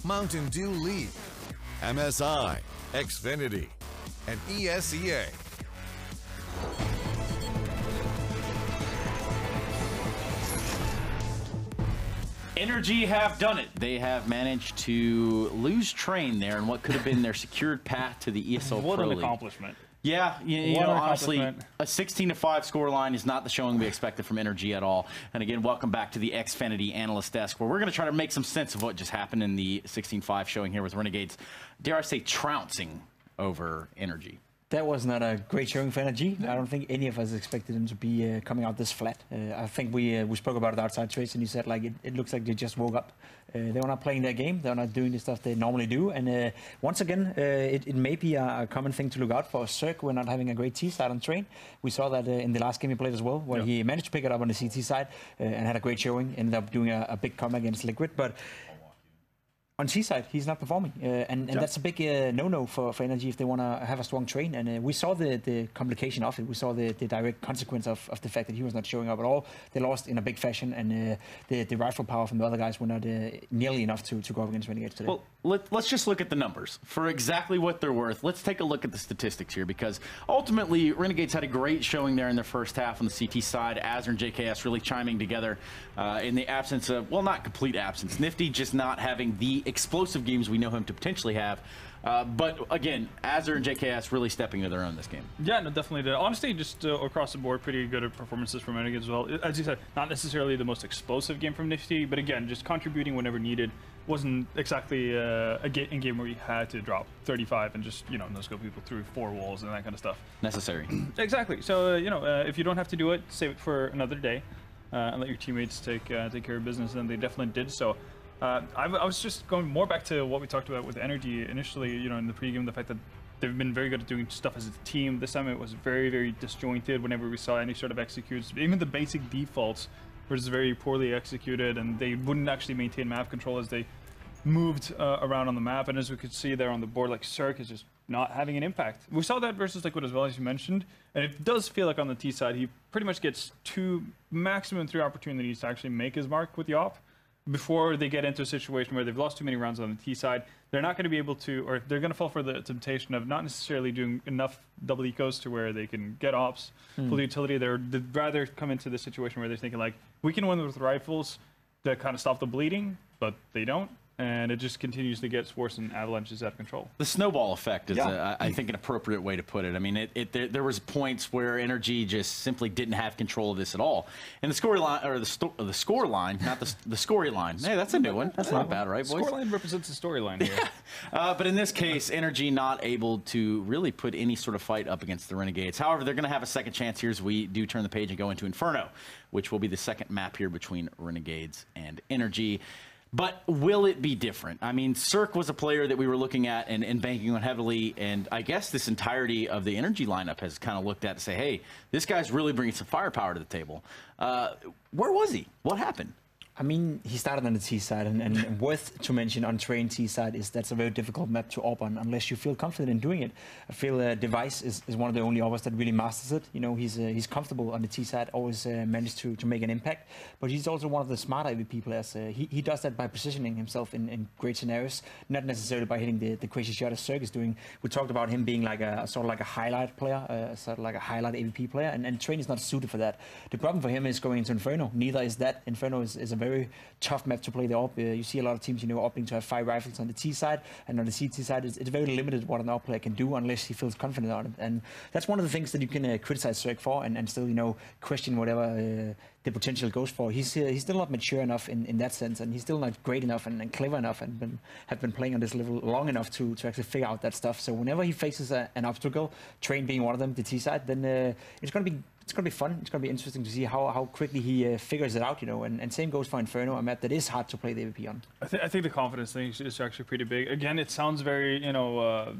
Mountain Dew League, MSI, Xfinity, and ESEA. NRG have done it. They have managed to lose train there in what could have been their secured path to the ESL Pro League. What an accomplishment. Yeah, you know, honestly, a 16-5 scoreline is not the showing we expected from NRG at all. And again, welcome back to the Xfinity Analyst Desk, where we're going to try to make some sense of what just happened in the 16-5 showing here with Renegades, dare I say, trouncing over NRG. That was not a great showing for NRG. I don't think any of us expected them to be coming out this flat. I think we spoke about it outside Trace, and you said like it looks like they just woke up. They were not playing their game. They're not doing the stuff they normally do. And once again, it may be a common thing to look out for. Cirque, we're not having a great T side on train. We saw that in the last game he played as well, where he managed to pick it up on the CT side and had a great showing. Ended up doing a big comeback against Liquid, but on T-side, he's not performing, and that's a big no-no for NRG if they want to have a strong train. And we saw the complication of it. We saw the direct consequence of the fact that he was not showing up at all. They lost in a big fashion, and the rifle power from the other guys were not nearly enough to go up against Renegades today. Well, let's just look at the numbers. For exactly what they're worth, let's take a look at the statistics here, because ultimately, Renegades had a great showing there in their first half on the CT side. Azure and JKS really chiming together in the absence of, well, not complete absence. Nifty just not having the explosive games we know him to potentially have. But again, Azure and JKS really stepping to their own this game. Yeah, no, definitely. Honestly, just across the board, pretty good performances from Renegades as well. As you said, not necessarily the most explosive game from Nifty, but again, just contributing whenever needed. Wasn't exactly a game where you had to drop 35 and just, you know, no-scope people through 4 walls and that kind of stuff. Necessary. Exactly. So, you know, if you don't have to do it, save it for another day and let your teammates take care of business, and they definitely did so. I was just going more back to what we talked about with NRG initially, you know, in the pregame, the fact that they've been very good at doing stuff as a team. This time it was very, very disjointed whenever we saw any sort of executes. Even the basic defaults were just very poorly executed, and they wouldn't actually maintain map control as they moved around on the map. And as we could see there on the board, like Cirque is just not having an impact. We saw that versus Liquid as well, as you mentioned. And it does feel like on the T side, he pretty much gets 2, maximum 3 opportunities to actually make his mark with the op before they get into a situation where they've lost too many rounds on the T side. They're not going to be able to, or they're going to fall for the temptation of not necessarily doing enough double ecos to where they can get ops, full utility. They'd rather come into the situation where they're thinking like, we can win with rifles to kind of stop the bleeding, but they don't. And it just continues to get worse, and Avalanche is out of control. The snowball effect is, I think, an appropriate way to put it. I mean, there was points where NRG just simply didn't have control of this at all. And the score line, or the score line, not the scory line. Hey, that's a new one. That's not bad, right, boys? Score line represents the storyline here. But in this case, NRG not able to really put any sort of fight up against the Renegades. However, they're going to have a second chance here as we do turn the page and go into Inferno, which will be the second map here between Renegades and NRG. But will it be different? I mean, Cirque was a player that we were looking at and banking on heavily, and I guess this entirety of the NRG lineup has kind of looked at and say, hey, this guy's really bringing some firepower to the table. Where was he? What happened? I mean, he started on the T side, and worth to mention on train T side is that's a very difficult map to op on unless you feel confident in doing it. I feel Device is one of the only oppers that really masters it. You know, he's comfortable on the T side, always managed to make an impact, but he's also one of the smarter AVP players. He does that by positioning himself in great scenarios, not necessarily by hitting the crazy shot as Cirque is doing. We talked about him being like a sort of like a highlight player, sort of like a highlight AVP player, and train is not suited for that. The problem for him is going into Inferno. Neither is that. Inferno is a very tough map to play the op. You see a lot of teams, you know, opting to have 5 rifles on the T side, and on the CT side, it's very limited what an op player can do unless he feels confident on it. And that's one of the things that you can criticize Cirque for, and still, you know, question whatever the potential goes for. He's still not mature enough in that sense, and he's still not great enough and clever enough, and have been playing on this level long enough to actually figure out that stuff. So whenever he faces an obstacle, train being one of them, the T side, then it's going to be fun. It's going to be interesting to see how quickly he figures it out, you know. And same goes for Inferno, a map that is hard to play the AVP on. I think the confidence thing is actually pretty big. Again, it sounds very, you know,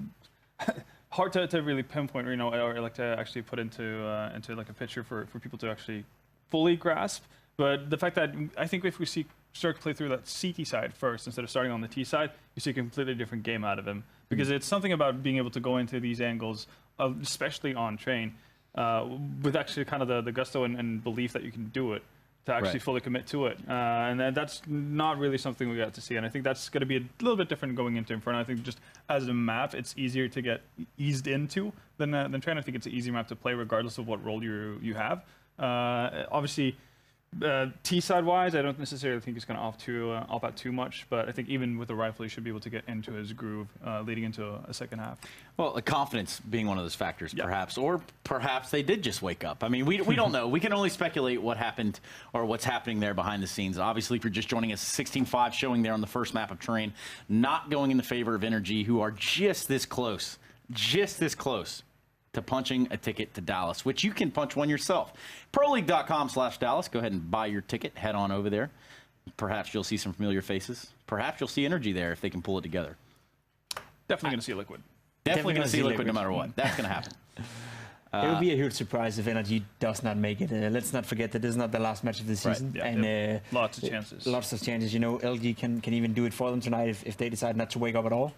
hard to really pinpoint, you know, or like to actually put into like a picture for people to actually fully grasp. But the fact that I think if we see Cirque play through that CT side first instead of starting on the T side, you see a completely different game out of him, because it's something about being able to go into these angles, especially on train, with actually kind of the gusto and belief that you can do it. to actually fully commit to it. And that's not really something we got to see. And I think that's going to be a little bit different going into Inferno. I think just as a map, it's easier to get eased into than Train. I think it's an easy map to play regardless of what role you have. Obviously, T-side wise, I don't necessarily think he's going to opt out too much, but I think even with the rifle, he should be able to get into his groove leading into a second half. Well, the confidence being one of those factors, perhaps, or perhaps they did just wake up. I mean, we don't know. We can only speculate what happened or what's happening there behind the scenes. Obviously, if you're just joining us, 16-5 showing there on the first map of Terrain, not going in the favor of NRG, who are just this close to punching a ticket to Dallas, which you can punch one yourself. ProLeague.com/Dallas. Go ahead and buy your ticket. Head on over there. Perhaps you'll see some familiar faces. Perhaps you'll see NRG there if they can pull it together. Definitely going to see Liquid. Definitely going to see Liquid no matter what. That's going to happen. It would be a huge surprise if NRG does not make it. Let's not forget that this is not the last match of the season. Right. And lots of chances. Lots of chances. You know, LG can even do it for them tonight if they decide not to wake up at all.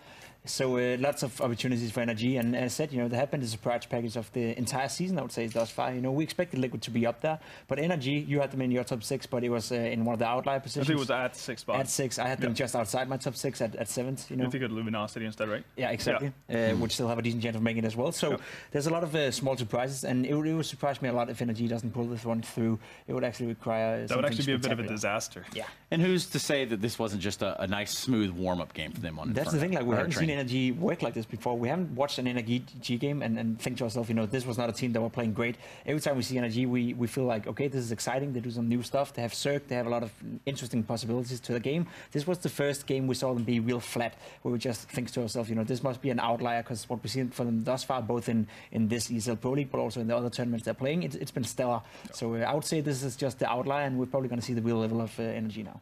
So lots of opportunities for NRG. And as I said, you know, there have been the surprise package of the entire season, I would say, thus far. You know, we expected Liquid to be up there. But NRG, you had them in your top 6, but it was in one of the outlier positions. I think it was at 6 spots. At 6. I had them just outside my top 6 at 7th, you know. I think at Luminosity instead, right? Yeah, exactly. Would still have a decent chance of making it as well. So there's a lot of small surprises, and it would surprise me a lot if NRG doesn't pull this one through. It would actually require that would actually be a bit of a disaster. Yeah. And who's to say that this wasn't just a nice, smooth warm-up game for them on That's Inferno, the thing, like, we haven't Train. seen NRG work like this before. We haven't watched an NRG game and think to ourselves, you know, this was not a team that were playing great. Every time we see NRG, we feel like, okay, this is exciting. They do some new stuff. They have Cirque. They have a lot of interesting possibilities to the game. This was the first game we saw them be real flat, where we just think to ourselves, you know, this must be an outlier, because what we've seen from them thus far, both in this ESL Pro League, but also in the other tournaments they're playing, it's been stellar. So I would say this is just the outlier, and we're probably going to see the real level of NRG now.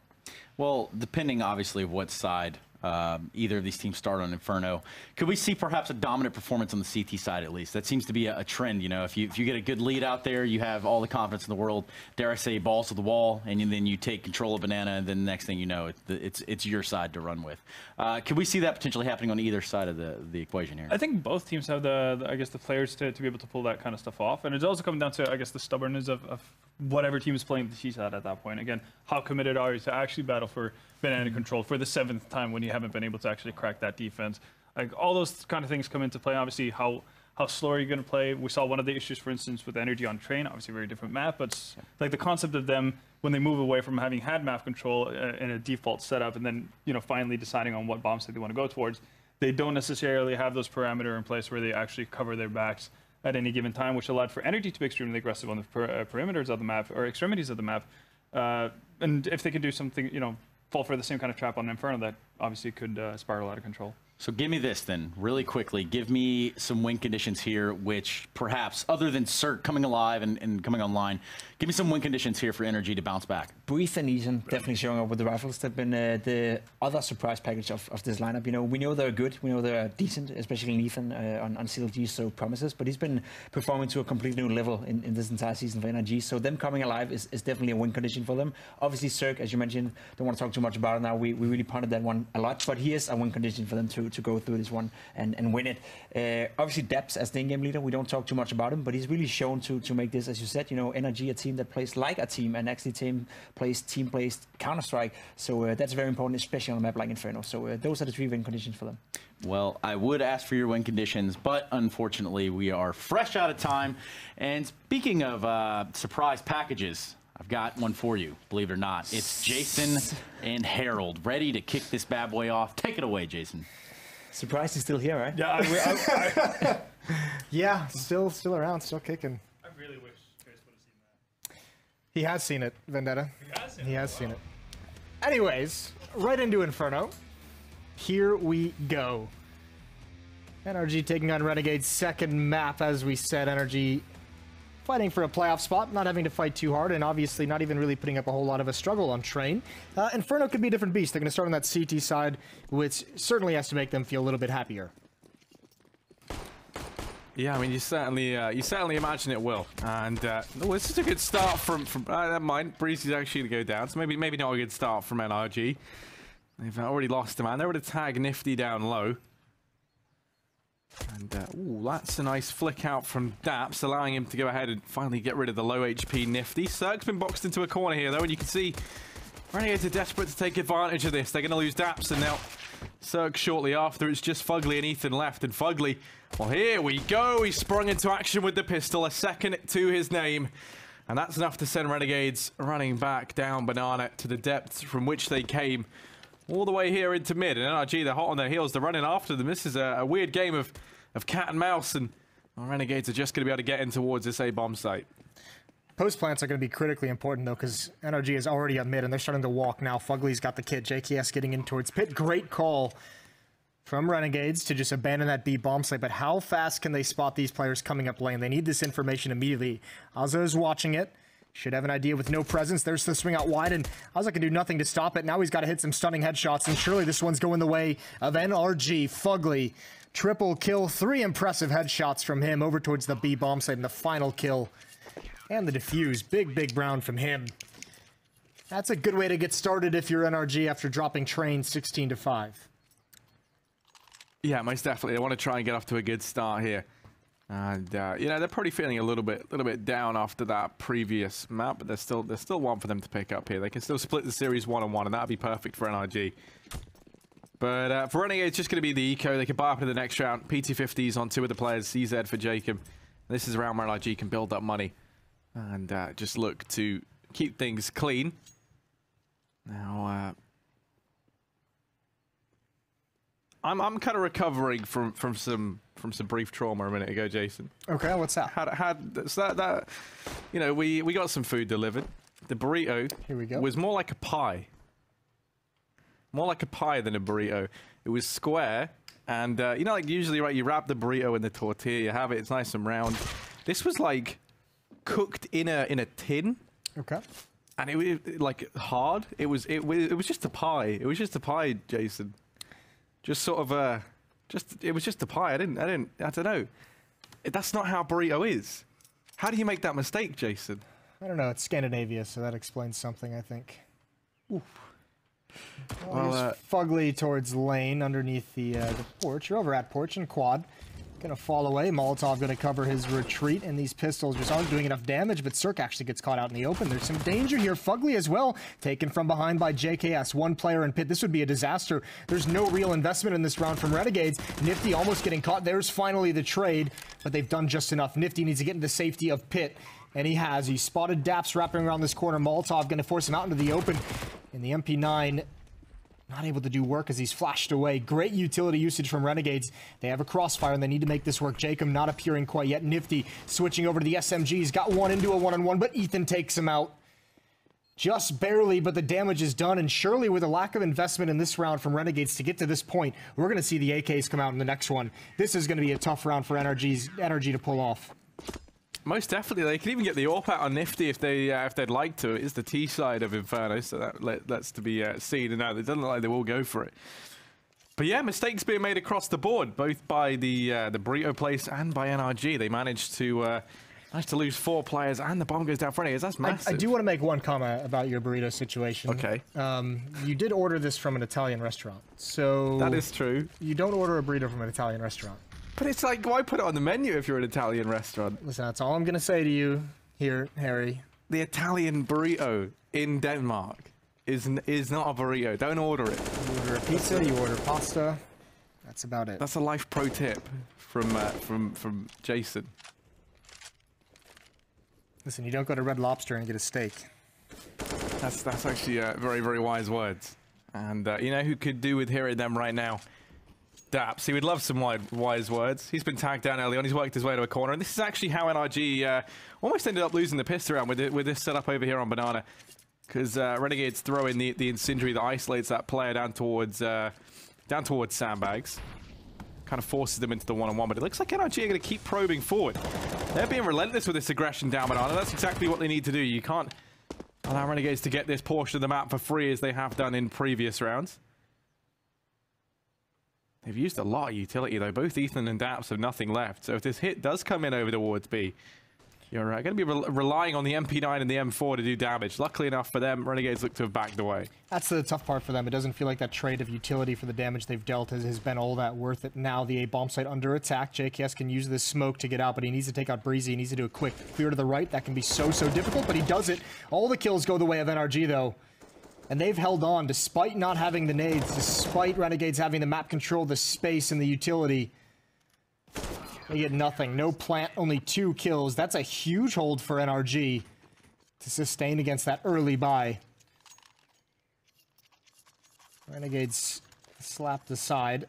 Well, depending, obviously, of what side either of these teams start on Inferno, could we see perhaps a dominant performance on the CT side at least? That seems to be a trend. You know, if you get a good lead out there, you have all the confidence in the world, dare I say, balls to the wall, and then you take control of Banana, and then the next thing you know, it's your side to run with. Could we see that potentially happening on either side of the equation here? I think both teams have I guess the players to be able to pull that kind of stuff off, and it's also coming down to, I guess, the stubbornness of whatever team is playing the T side at that point. Again, how committed are you to actually battle for Banana control for the 7th time when you haven't been able to actually crack that defense? Like, all those kind of things come into play. Obviously, how slow are you going to play? We saw one of the issues, for instance, with NRG on Train. Obviously, a very different map, but like the concept of them when they move away from having had map control in a default setup, and then, you know, finally deciding on what bomb site they want to go towards, they don't necessarily have those parameters in place where they actually cover their backs at any given time, which allowed for NRG to be extremely aggressive on the perimeters of the map, or extremities of the map. And if they could do something, you know, fall for the same kind of trap on Inferno, that obviously could spiral out of control. So give me this then, really quickly. Give me some win conditions here, which perhaps, other than Cirque coming alive and coming online, give me some win conditions here for NRG to bounce back. Breathe and Ethan definitely showing up with the rifles. They've been the other surprise package of this lineup. You know, we know they're good. We know they're decent, especially in Ethan on CLG, so promises. But he's been performing to a completely new level in this entire season for NRG. So them coming alive is definitely a win condition for them. Obviously, Cirque, as you mentioned, don't want to talk too much about it now. We really punted that one a lot. But he is a win condition for them to go through this one and win it. Obviously, Depps as the in-game leader, we don't talk too much about him, but he's really shown to make this, as you said, you know, NRG, a team that plays like a team, and actually team plays Counter-Strike. So that's very important, especially on a map like Inferno. So those are the 3 win conditions for them. Well, I would ask for your win conditions, but unfortunately, we are fresh out of time. And speaking of surprise packages, I've got one for you, believe it or not. It's Jason and Harold, ready to kick this bad boy off. Take it away, Jason. Surprised he's still here, right? Yeah, yeah, still around, still kicking. I really wish Chris would have seen that. He has seen it, Vendetta. He has seen it. Anyways, right into Inferno. Here we go. NRG taking on Renegades' second map, as we said. NRG fighting for a playoff spot, not having to fight too hard, and obviously not even really putting up a whole lot of a struggle on Train. Inferno could be a different beast. They're going to start on that CT side, which certainly has to make them feel a little bit happier. Yeah, I mean, you certainly imagine it will. And this is a good start from never mind. Breezy's actually to go down, so maybe not a good start from NRG. They've already lost a man. They're with a tag Nifty down low. And ooh, that's a nice flick out from Daps, allowing him to go ahead and finally get rid of the low HP Nifty. Cirque's been boxed into a corner here, though, and you can see Renegades are desperate to take advantage of this. They're going to lose Daps, and now Cirque shortly after. It's just Fugly and Ethan left, and Fugly, well, here we go. He sprung into action with the pistol, a second to his name. And that's enough to send Renegades running back down Banana to the depths from which they came. All the way here into mid. And NRG, they're hot on their heels. They're running after them. This is a weird game of cat and mouse. And Renegades are just going to be able to get in towards this A-bomb site. Post plants are going to be critically important, though, because NRG is already at mid, and they're starting to walk now. Fugly's got the kit. JKS getting in towards pit. Great call from Renegades to just abandon that B bomb site. But how fast can they spot these players coming up lane? They need this information immediately. Azza is watching it. Should have an idea with no presence. There's the swing out wide, and Azza can do nothing to stop it. Now he's got to hit some stunning headshots, and surely this one's going the way of NRG. Fugly, triple kill, 3 impressive headshots from him over towards the B bomb site, and the final kill. And the defuse. Big Brown from him. That's a good way to get started if you're NRG after dropping Train 16-5. Yeah, most definitely. They want to try and get off to a good start here. And, you know, they're probably feeling a little bit down after that previous map, but there's still one for them to pick up here. They can still split the series 1-on-1, and that'd be perfect for NRG. But for Renegade, it's just going to be the eco. They can buy up in the next round. PT50s on 2 of the players. CZ for Jacob. This is a round where NRG can build up money and just look to keep things clean. Now, I'm kind of recovering from some brief trauma a minute ago, Jason. Okay, what's that? That you know, we got some food delivered. The burrito Here we go. was more like a pie. More like a pie than a burrito. It was square, and you know, like usually, right, you wrap the burrito in the tortilla, you have it, it's nice and round. This was like cooked in a tin. Okay. And it was like hard. It was just a pie. It was just a pie, Jason. Just sort of it was just a pie. I don't know. That's not how burrito is. How do you make that mistake, Jason? I don't know. It's Scandinavia, so that explains something, I think. Oof. Well, Fugly towards lane underneath the porch. You're over at porch and quad. Gonna fall away. Molotov gonna cover his retreat, and these pistols just aren't doing enough damage, but Cirque actually gets caught out in the open. There's some danger here. Fugly as well, taken from behind by JKS. One player in pit. This would be a disaster. There's no real investment in this round from Renegades. Nifty almost getting caught. There's finally the trade, but they've done just enough. Nifty needs to get into safety of pit, and he has. He spotted Daps wrapping around this corner. Molotov gonna force him out into the open, and the MP9 not able to do work as he's flashed away. Great utility usage from Renegades. They have a crossfire and they need to make this work. Jacob not appearing quite yet. Nifty switching over to the SMGs. Got one into a one-on-one, but Ethan takes him out. Just barely, but the damage is done. And surely with a lack of investment in this round from Renegades to get to this point, we're going to see the AKs come out in the next one. This is going to be a tough round for NRG to pull off. Most definitely. They can even get the AWP out on Nifty if they'd like to. It is the T side of Inferno, so that's to be seen. And now it doesn't look like they will go for it. But yeah, mistakes being made across the board, both by the burrito place and by NRG. They managed to lose 4 players, and the bomb goes down for Renegades. That's massive. I do want to make one comment about your burrito situation. Okay. You did order this from an Italian restaurant, so that is true. You don't order a burrito from an Italian restaurant. But it's like, why put it on the menu if you're an Italian restaurant? Listen, that's all I'm going to say to you here, Harry. The Italian burrito in Denmark is not a burrito. Don't order it. You order a pizza, you order pasta. That's about it. That's a life pro tip from Jason. Listen, you don't go to Red Lobster and get a steak. That's actually very, very wise words. And you know who could do with hearing them right now? Daps. He would love some wise words. He's been tagged down early on. He's worked his way to a corner. And this is actually how NRG almost ended up losing the pistol round with this setup over here on Banana. Because Renegades throw in the incendiary that isolates that player down towards sandbags. Kind of forces them into the one-on-one. But it looks like NRG are going to keep probing forward. They're being relentless with this aggression down Banana. That's exactly what they need to do. You can't allow Renegades to get this portion of the map for free as they have done in previous rounds. They've used a lot of utility, though. Both Ethan and Daps have nothing left. So if this hit does come in over towards B, you're going to be relying on the MP9 and the M4 to do damage. Luckily enough for them, Renegades look to have backed away. That's the tough part for them. It doesn't feel like that trade of utility for the damage they've dealt has been all that worth it. Now the A bomb site under attack. JKS can use this smoke to get out, but he needs to take out Breezy. He needs to do a quick clear to the right. That can be so difficult, but he does it. All the kills go the way of NRG, though. And they've held on despite not having the nades, despite Renegades having the map control, the space, and the utility. They get nothing. No plant, only 2 kills. That's a huge hold for NRG to sustain against that early buy. Renegades slapped aside.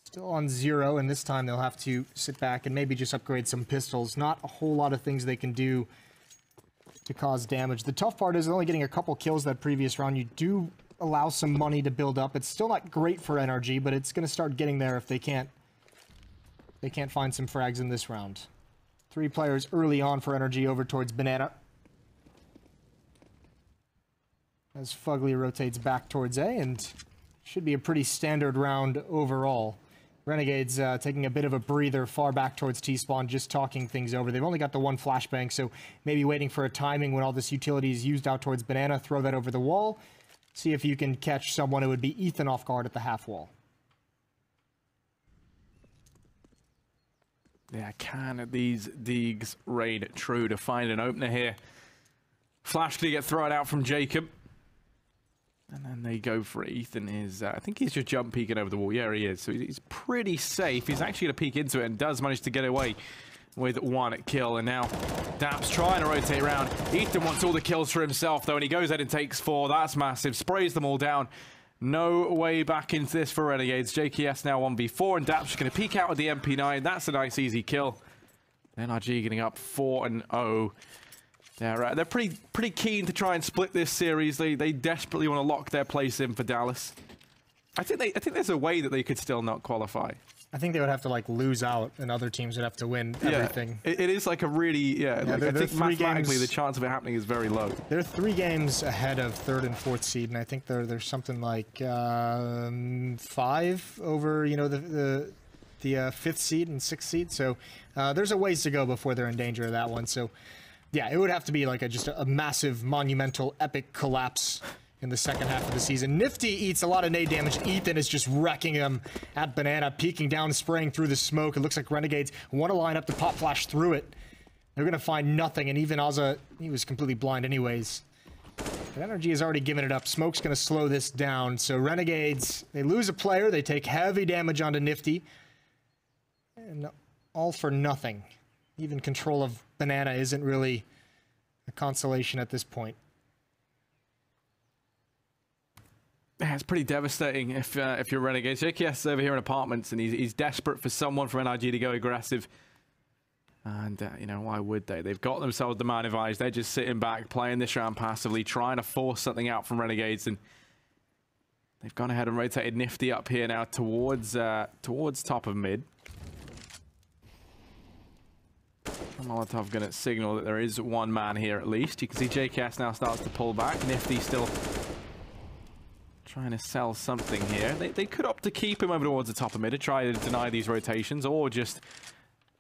Still on 0, and this time they'll have to sit back and maybe just upgrade some pistols. Not a whole lot of things they can do to cause damage. The tough part is only getting a couple kills that previous round. You do allow some money to build up. It's still not great for NRG, but it's going to start getting there if they can't find some frags in this round. 3 players early on for NRG over towards Banana. As Fugly rotates back towards A, and should be a pretty standard round overall. Renegades taking a bit of a breather far back towards T-spawn, just talking things over. They've only got the 1 flashbang, so maybe waiting for a timing when all this utility is used out towards Banana. Throw that over the wall. See if you can catch someone. It would be Ethan off guard at the half wall. Yeah, can these Deegs raid true to find an opener here? Flash to get thrown out from Jacob. And then they go for it. Ethan is, I think he's just jump peeking over the wall. Yeah, he is. So he's pretty safe. He's actually going to peek into it and does manage to get away with 1 kill. And now Daps trying to rotate around. Ethan wants all the kills for himself, though, and he goes ahead and takes 4. That's massive. Sprays them all down. No way back into this for Renegades. JKS now 1v4, and Daps just going to peek out with the MP9. That's a nice, easy kill. NRG getting up 4-0. They're pretty keen to try and split this series. They desperately want to lock their place in for Dallas. I think there's a way that they could still not qualify. I think they would have to like lose out, and other teams would have to win everything. It is like a really I think mathematically the chance of it happening is very low. They're 3 games ahead of 3rd and 4th seed, and I think there's something like 5 over the 5th seed and 6th seed. So there's a ways to go before they're in danger of that one. So yeah, it would have to be like just a massive, monumental, epic collapse in the second half of the season. Nifty eats a lot of nade damage. Ethan is just wrecking him at Banana, peeking down, spraying through the smoke. It looks like Renegades want to line up to pop flash through it. They're going to find nothing, and even Azza, he was completely blind anyways. But NRG has already given it up. Smoke's going to slow this down. So Renegades, they lose a player. They take heavy damage onto Nifty. And all for nothing. Even control of Banana isn't really a consolation at this point. Yeah, it's pretty devastating if you're Renegades. JKS over here in apartments, and he's desperate for someone from NRG to go aggressive. And, why would they? They've got themselves the man advised. They're just sitting back, playing this round passively, trying to force something out from Renegades. And they've gone ahead and rotated Nifty up here now towards top of mid. Molotov going to signal that there is 1 man here at least. You can see JKS now starts to pull back. Nifty still trying to sell something here. They could opt to keep him over towards the top of mid to try to deny these rotations, or just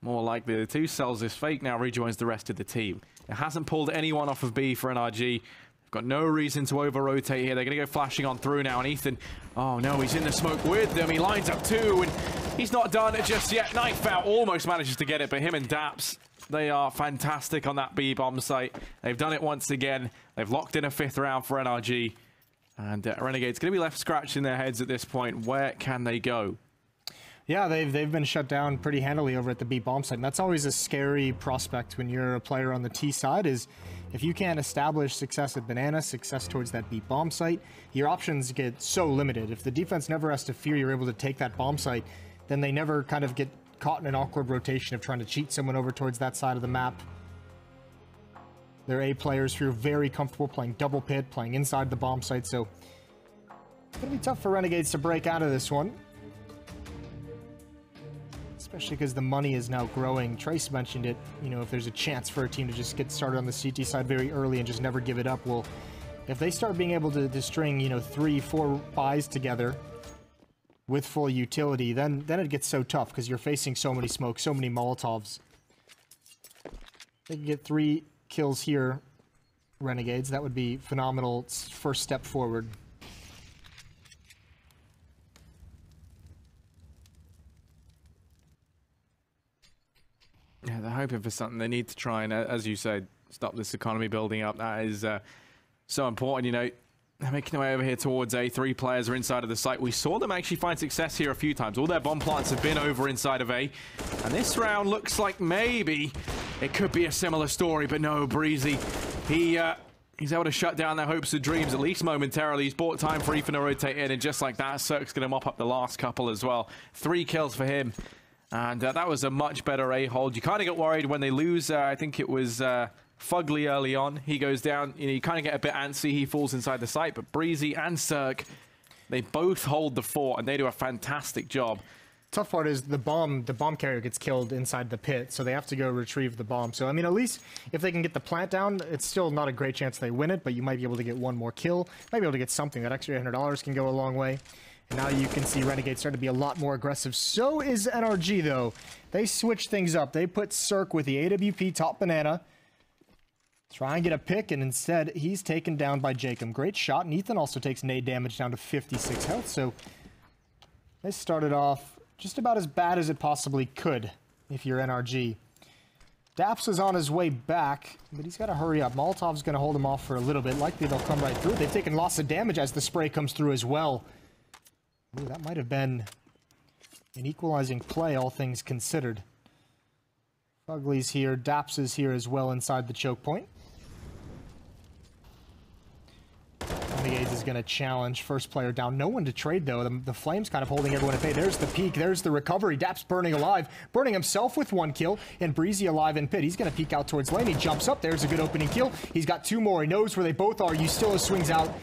more likely the 2 sells this fake, now rejoins the rest of the team. It hasn't pulled anyone off of B for NRG. They've got no reason to over-rotate here. They're going to go flashing on through now, and Ethan, oh no, he's in the smoke with them. He lines up 2, and he's not done it just yet. Knife out, almost manages to get it, but him and Daps, they are fantastic on that B bomb site. They've done it once again. They've locked in a 5th round for NRG. And Renegade's going to be left scratching their heads at this point. Where can they go? Yeah, they've been shut down pretty handily over at the B bomb site. And that's always a scary prospect when you're a player on the T side, is if you can't establish success at Banana, success towards that B bomb site, your options get so limited. If the defense never has to fear you're able to take that bomb site, then they never kind of get caught in an awkward rotation of trying to cheat someone over towards that side of the map. They're A players who are very comfortable playing double pit, playing inside the bomb site, so it's going to be tough for Renegades to break out of this one. Especially because the money is now growing. Trace mentioned it, if there's a chance for a team to just get started on the CT side very early and just never give it up, well, if they start being able to string, 3-4 buys together with full utility, then it gets so tough because you're facing so many smokes, so many Molotovs. They can get 3 kills here, Renegades. That would be phenomenal first step forward. Yeah, they're hoping for something. They need to try and, as you said, stop this economy building up. That is so important. You know, they're making their way over here towards A. 3 players are inside of the site. We saw them actually find success here a few times. All their bomb plants have been over inside of A. And this round looks like maybe it could be a similar story, but no, Breezy, he's able to shut down their hopes and dreams, at least momentarily. He's bought time for Ethan to rotate in, and just like that, Cirque's going to mop up the last couple as well. 3 kills for him. And that was a much better A-hold. You kind of get worried when they lose. I think it was Fugly early on. He goes down. You know, you kind of get a bit antsy. He falls inside the site. But Breezy and Cirque, they both hold the fort, and they do a fantastic job. Tough part is the bomb carrier gets killed inside the pit, so they have to go retrieve the bomb. So, I mean, at least if they can get the plant down, it's still not a great chance they win it, but you might be able to get 1 more kill. Might be able to get something. That extra $800 can go a long way. And now you can see Renegades starting to be a lot more aggressive. So is NRG, though. They switch things up. They put Cirque with the AWP top banana. Try and get a pick, and instead, he's taken down by Jacob. Great shot, and Ethan also takes nade damage down to 56 health. So they started off just about as bad as it possibly could if you're NRG. Daps is on his way back, but he's got to hurry up. Molotov's going to hold him off for a little bit. Likely they'll come right through. They've taken lots of damage as the spray comes through as well. Ooh, that might have been an equalizing play, all things considered. Fugly's here. Daps is here as well inside the choke point. Renegades is going to challenge first player down. No one to trade, though. The Flames kind of holding everyone at bay. There's the peek. There's the recovery. Daps burning alive. Burning himself with 1 kill. And Breezy alive in pit. He's going to peek out towards lane. He jumps up. There's a good opening kill. He's got 2 more. He knows where they both are. Ustilla swings out.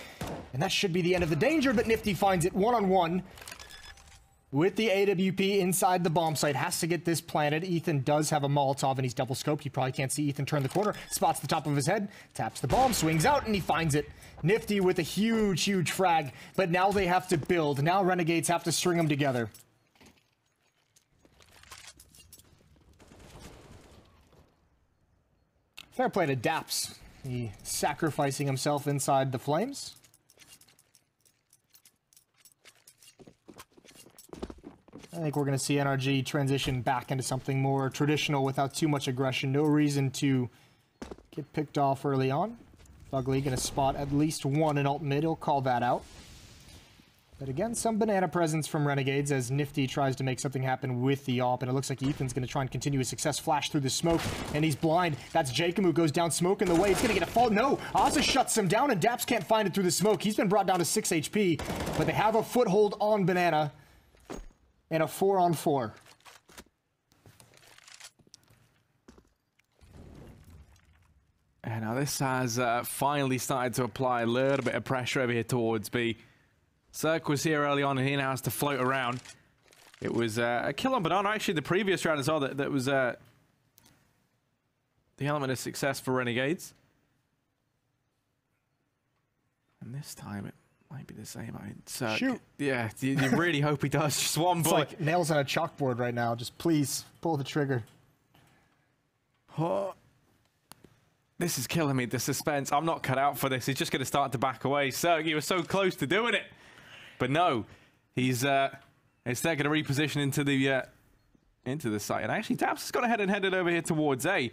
And that should be the end of the danger, but Nifty finds it 1-on-1 with the AWP inside the bomb site. Has to get this planted. Ethan does have a Molotov, and he's double scoped. You probably can't see Ethan turn the corner. Spots the top of his head, taps the bomb, swings out, and he finds it. Nifty with a huge, huge frag, but now they have to build. Now Renegades have to string them together. Fair play to Daps. He sacrificing himself inside the Flames. I think we're going to see NRG transition back into something more traditional without too much aggression. No reason to get picked off early on. Fugly going to spot at least 1 in ult mid. He'll call that out. But again, some banana presence from Renegades as Nifty tries to make something happen with the AWP. And it looks like Ethan's going to try and continue his success. Flash through the smoke, and he's blind. That's Jacob who goes down smoke in the way. He's going to get a fall. No! Ozza shuts him down, and Daps can't find it through the smoke. He's been brought down to 6 HP, but they have a foothold on banana. And a 4-on-4. And now this has finally started to apply a little bit of pressure over here towards B. Cirque was here early on, and he now has to float around. It was a kill on banana actually the previous round as well. That was the element of success for Renegades. And this time it might be the same. Cirque, shoot. Yeah, you really hope he does. Just one It's bullet. like nails on a chalkboard right now. Just please pull the trigger. Oh, this is killing me, the suspense. I'm not cut out for this. He's just going to start to back away. Cirque, he was so close to doing it. But no, he's instead going to reposition into the site. And actually, Daps has gone ahead and headed over here towards A.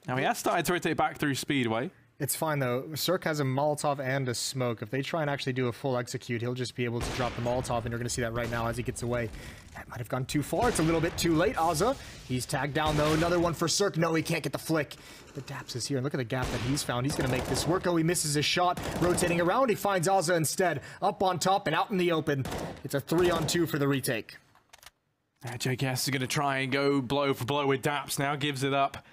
Now, he has started to rotate back through Speedway. It's fine, though. Cirque has a Molotov and a smoke. If they try and actually do a full execute, he'll just be able to drop the Molotov, and you're going to see that right now as he gets away. That might have gone too far. It's a little bit too late. Ozza, he's tagged down, though. Another one for Cirque. No, he can't get the flick. But Daps is here, and look at the gap that he's found. He's going to make this work. Oh, he misses his shot. Rotating around, he finds Ozza instead. Up on top and out in the open. It's a 3-on-2 for the retake. JKS is going to try and go blow for blow with Daps now. Gives it up.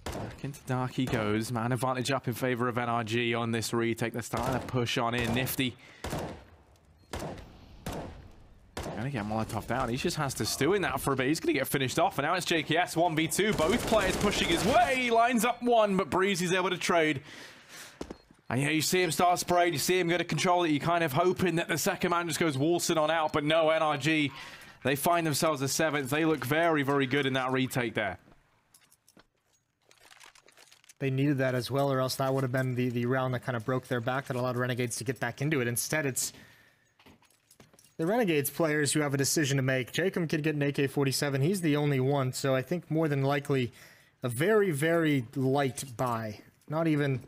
Back into dark he goes. Man advantage up in favor of NRG on this retake. They're starting to push on in. Nifty. Gonna get Molotov down. He just has to stew in that for a bit. He's gonna get finished off. And now it's JKS 1v2. Both players pushing his way. He lines up 1, but Breezy's able to trade. And yeah, you see him start spraying. You see him go to control it. You're kind of hoping that the second man just goes waltzing on out. But no, NRG, they find themselves a 7th. They look very, very good in that retake there. They needed that as well, or else that would have been the round that kind of broke their back, that allowed Renegades to get back into it. Instead, it's the Renegades players who have a decision to make. Jacob could get an AK-47. He's the only one, so I think more than likely a very, very light buy. Not even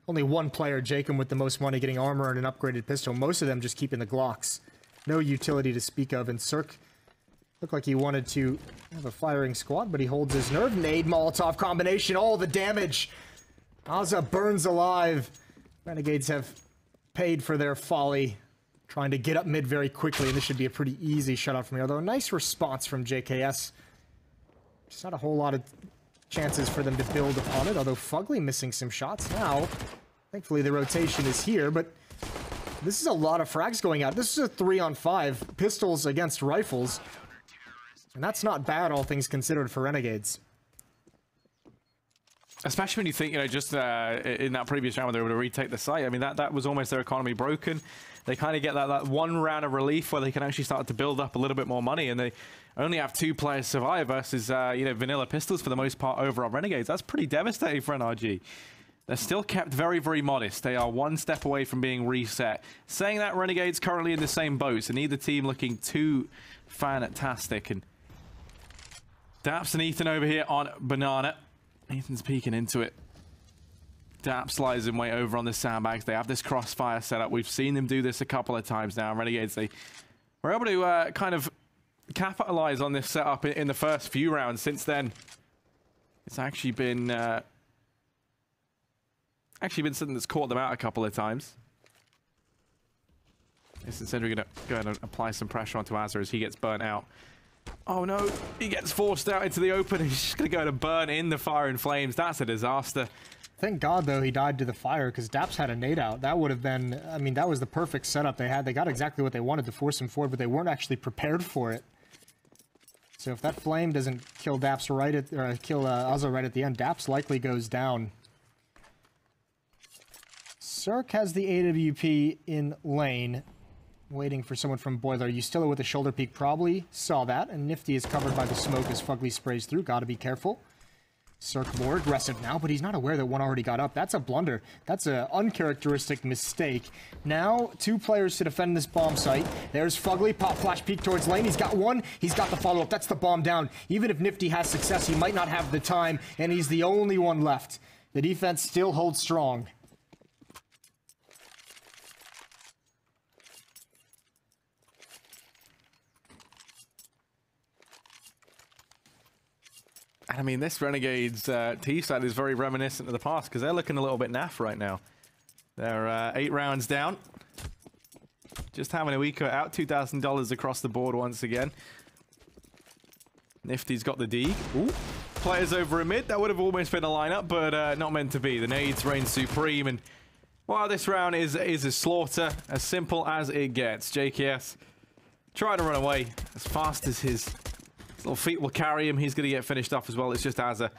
only one player, Jacob with the most money, getting armor and an upgraded pistol. Most of them just keeping the Glocks. No utility to speak of, and Cirque looked like he wanted to have a firing squad, but he holds his nerve. Nade Molotov combination, all the damage. Aza burns alive. Renegades have paid for their folly, trying to get up mid very quickly, and this should be a pretty easy shutout from here. Although a nice response from JKS. Just not a whole lot of chances for them to build upon it, although Fugly missing some shots now. Thankfully the rotation is here, but this is a lot of frags going out. This is a 3-on-5, pistols against rifles. And that's not bad, all things considered, for Renegades. Especially when you think, you know, just in that previous round when they were able to retake the site. I mean, that was almost their economy broken. They kind of get that one round of relief where they can actually start to build up a little bit more money, and they only have 2 players survive versus, you know, vanilla pistols for the most part over on Renegades. That's pretty devastating for NRG. They're still kept very, very modest. They are 1 step away from being reset. Saying that, Renegades currently in the same boat, so neither team looking too fantastic. And Daps and Ethan over here on Banana. Ethan's peeking into it. Daps slides him way over on the sandbags. They have this crossfire setup. We've seen them do this a couple of times now. Renegades, they were able to kind of capitalize on this setup in the first few rounds. Since then, it's actually been something that's caught them out a couple of times. This is Sindri going to go ahead and apply some pressure onto Azza as he gets burnt out. Oh no, he gets forced out into the open. He's just going to go to burn in the fire and flames. That's a disaster. Thank God, though, he died to the fire, because Daps had a nade out. That would have been, I mean, that was the perfect setup they had. They got exactly what they wanted to force him forward, but they weren't actually prepared for it. So if that flame doesn't kill Daps right at, or kill Azza right at the end, Daps likely goes down. Cirque has the AWP in lane, waiting for someone from Boiler. Ustilla with a shoulder peek probably saw that, and Nifty is covered by the smoke as Fugly sprays through. Gotta be careful. Cirque more aggressive now, but he's not aware that one already got up. That's a blunder. That's an uncharacteristic mistake. Now, 2 players to defend this bomb site. There's Fugly, pop flash peek towards lane. He's got one. He's got the follow-up. That's the bomb down. Even if Nifty has success, he might not have the time, and he's the only one left. The defense still holds strong. I mean, this Renegades T side is very reminiscent of the past because they're looking a little bit naff right now. They're 8 rounds down. Just having a week out, $2,000 across the board once again. Nifty's got the D. Ooh. Players over in mid. That would have almost been a lineup, but not meant to be. The nades reign supreme, and well, this round is a slaughter, as simple as it gets. JKS trying to run away as fast as his little feet will carry him. He's going to get finished off as well. It's just Azza.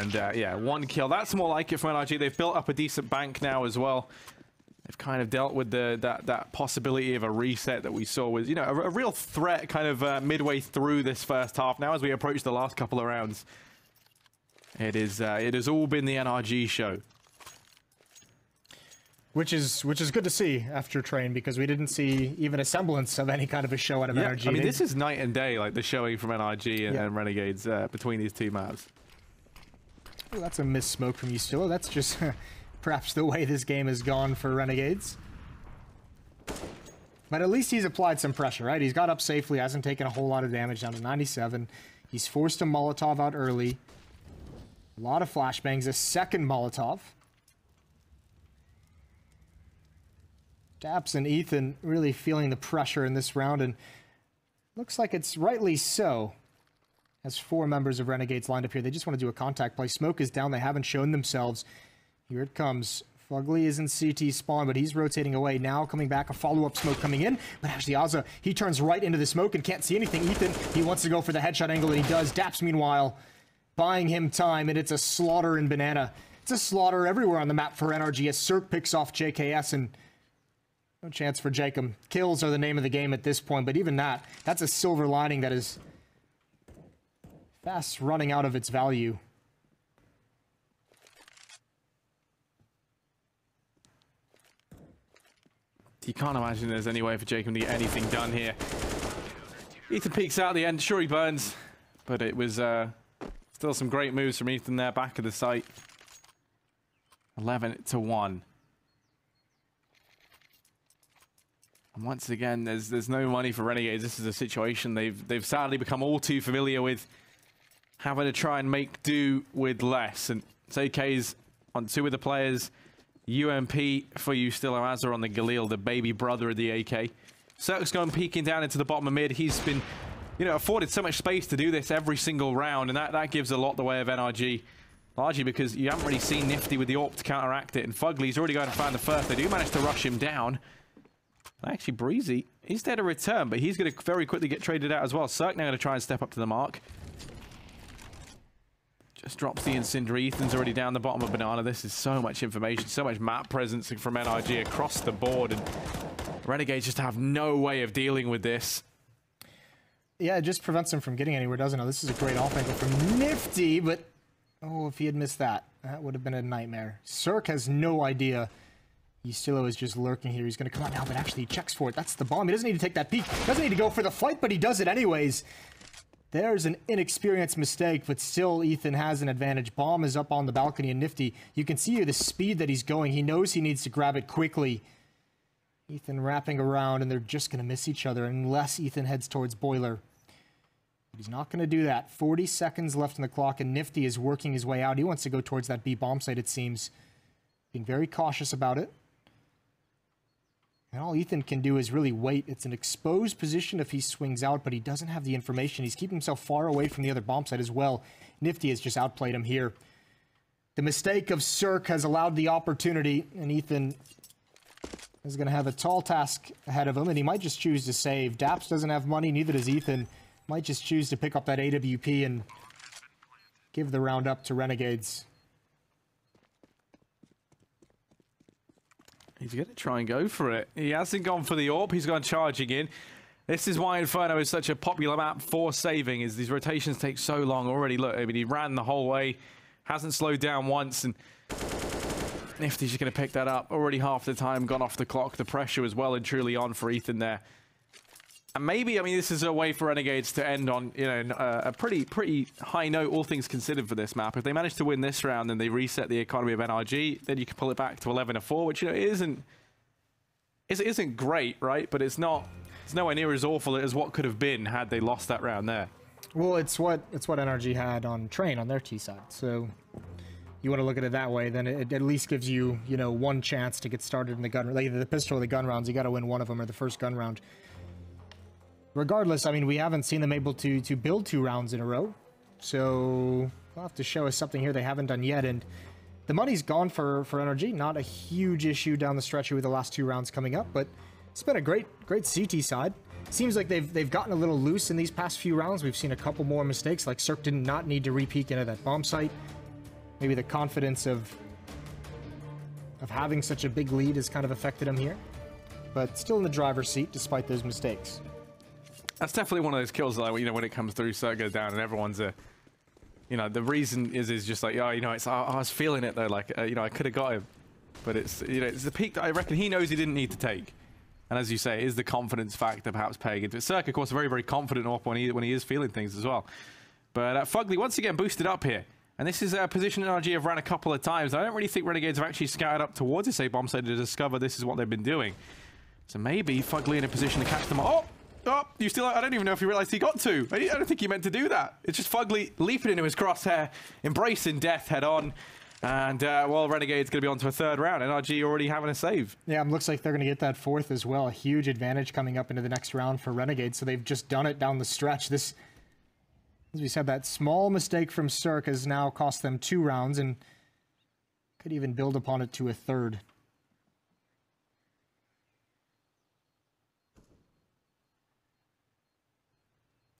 And yeah, 1 kill. That's more like it from NRG. They've built up a decent bank now as well. They've kind of dealt with that possibility of a reset that we saw was, you know, a real threat kind of midway through this first half. Now as we approach the last couple of rounds, it has all been the NRG show. Which is good to see after Train, because we didn't see even a semblance of any kind of a show out of NRG. I mean, this is night and day, like the showing from NRG and Renegades between these 2 maps. Well, that's a missed smoke from Ustilla. That's just perhaps the way this game has gone for Renegades. But at least he's applied some pressure, right? He's got up safely, hasn't taken a whole lot of damage, down to 97. He's forced a Molotov out early. A lot of flashbangs, a second Molotov. Daps and Ethan really feeling the pressure in this round, and looks like it's rightly so. As 4 members of Renegades lined up here, they just want to do a contact play. Smoke is down, they haven't shown themselves. Here it comes. Fugly is in CT spawn, but he's rotating away. Now coming back, a follow-up smoke coming in, but actually Azza, he turns right into the smoke and can't see anything. Ethan, he wants to go for the headshot angle, and he does. Daps, meanwhile, buying him time, and it's a slaughter in Banana. It's a slaughter everywhere on the map for NRG as Cirque picks off JKS, and no chance for Jacob. Kills are the name of the game at this point, but even that's a silver lining that is fast running out of its value. You can't imagine there's any way for Jacob to get anything done here. Ethan peeks out at the end. Sure, he burns, but it was still some great moves from Ethan there, back of the site. 11-1. And once again, there's no money for Renegades. This is a situation they've sadly become all too familiar with, having to try and make do with less. And AK's on 2 of the players. UMP for you still Azar on the Galil, the baby brother of the AK. Cirque's going peeking down into the bottom of mid. He's been, afforded so much space to do this every single round, and that gives a lot the way of NRG. Largely because you haven't really seen Nifty with the AWP to counteract it, and Fugly's already going to find the first. They do manage to rush him down. Actually, Breezy, he's there to return, but he's going to very quickly get traded out as well. Cirque now going to try and step up to the mark. Just drops the Incendiary. Ethan's already down the bottom of Banana. This is so much information, so much map presence from NRG across the board, and Renegades just have no way of dealing with this. Yeah, it just prevents him from getting anywhere, doesn't it? This is a great off angle from Nifty, but oh, if he had missed that, that would have been a nightmare. Cirque has no idea. Yustilo is just lurking here. He's going to come out now, but actually he checks for it. That's the bomb. He doesn't need to take that peek. Doesn't need to go for the fight, but he does it anyways. There's an inexperienced mistake, but still Ethan has an advantage. Bomb is up on the balcony, and Nifty, you can see here the speed that he's going. He knows he needs to grab it quickly. Ethan wrapping around, and they're just going to miss each other unless Ethan heads towards Boiler. But he's not going to do that. 40 seconds left on the clock, and Nifty is working his way out. He wants to go towards that B bomb site, it seems. Being very cautious about it. And all Ethan can do is really wait. It's an exposed position if he swings out, but he doesn't have the information. He's keeping himself far away from the other bomb site as well. Nifty has just outplayed him here. The mistake of Cirque has allowed the opportunity, and Ethan is going to have a tall task ahead of him, and he might just choose to save. Daps doesn't have money, neither does Ethan. Might just choose to pick up that AWP and give the round up to Renegades. He's going to try and go for it. He hasn't gone for the AWP. He's gone charging in. This is why Inferno is such a popular map for saving, is these rotations take so long already. Look, I mean, he ran the whole way, hasn't slowed down once, and Nifty's just going to pick that up. Already half the time gone off the clock. The pressure was well and truly on for Ethan there. And maybe, I mean, this is a way for Renegades to end on, a pretty high note, all things considered, for this map. If they manage to win this round and they reset the economy of NRG, then you can pull it back to 11-4, which, isn't great, right? But it's nowhere near as awful as what could have been had they lost that round there. Well, it's what NRG had on Train on their T side. So you want to look at it that way, then it at least gives you, one chance to get started in the gun, like either the pistol or the gun rounds. You got to win one of them or the first gun round. Regardless, I mean, we haven't seen them able to build 2 rounds in a row. So they'll have to show us something here they haven't done yet. And the money's gone for NRG. Not a huge issue down the stretch with the last 2 rounds coming up, but it's been a great CT side. Seems like they've gotten a little loose in these past few rounds. We've seen a couple more mistakes, like Cirque did not need to re-peek into that bomb site. Maybe the confidence of having such a big lead has kind of affected him here. But still in the driver's seat despite those mistakes. That's definitely one of those kills that, when it comes through, Cirque goes down and everyone's the reason is just like, I was feeling it though, like, I could have got him. But it's the peak that I reckon he knows he didn't need to take. And as you say, it is the confidence factor perhaps paying into it. Cirque, of course, very, very confident off when he is feeling things as well. But Fugly, once again, boosted up here. And this is a position NRG have ran a couple of times. I don't really think Renegades have actually scouted up towards this A bomb site to discover this is what they've been doing. So maybe Fugly in a position to catch them up. Oh, you still, I don't even know if he realized he got 2. I don't think he meant to do that. It's just Fugly leaping into his crosshair, embracing death head on. And, Renegade's going to be on to a 3rd round. NRG already having a save. Yeah, it looks like they're going to get that 4th as well. A huge advantage coming up into the next round for Renegades. So they've just done it down the stretch. This, as we said, that small mistake from Cirque has now cost them 2 rounds and could even build upon it to a 3rd.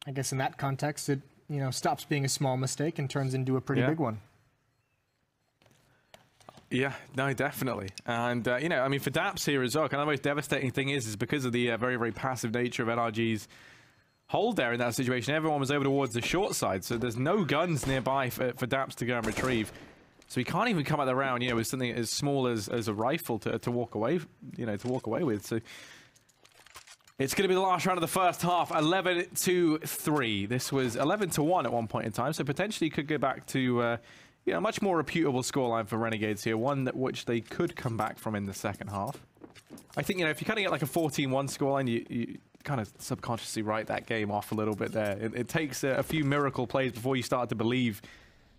I guess in that context, it stops being a small mistake and turns into a pretty big one. Yeah, no, definitely. And, I mean, for Daps here as well, kind of the most devastating thing is because of the very, very passive nature of NRG's hold there in that situation. Everyone was over towards the short side, so there's no guns nearby for Daps to go and retrieve. So he can't even come at the round, you know, with something as small as a rifle to walk away, you know, to walk away with. So it's going to be the last round of the first half, 11-3. This was 11-1 at one point in time, so potentially could go back to, you know, a much more reputable scoreline for Renegades here, one that which they could come back from in the second half. I think, you know, if you kind of get like a 14-1 scoreline, you kind of subconsciously write that game off a little bit there. It takes a few miracle plays before you start to believe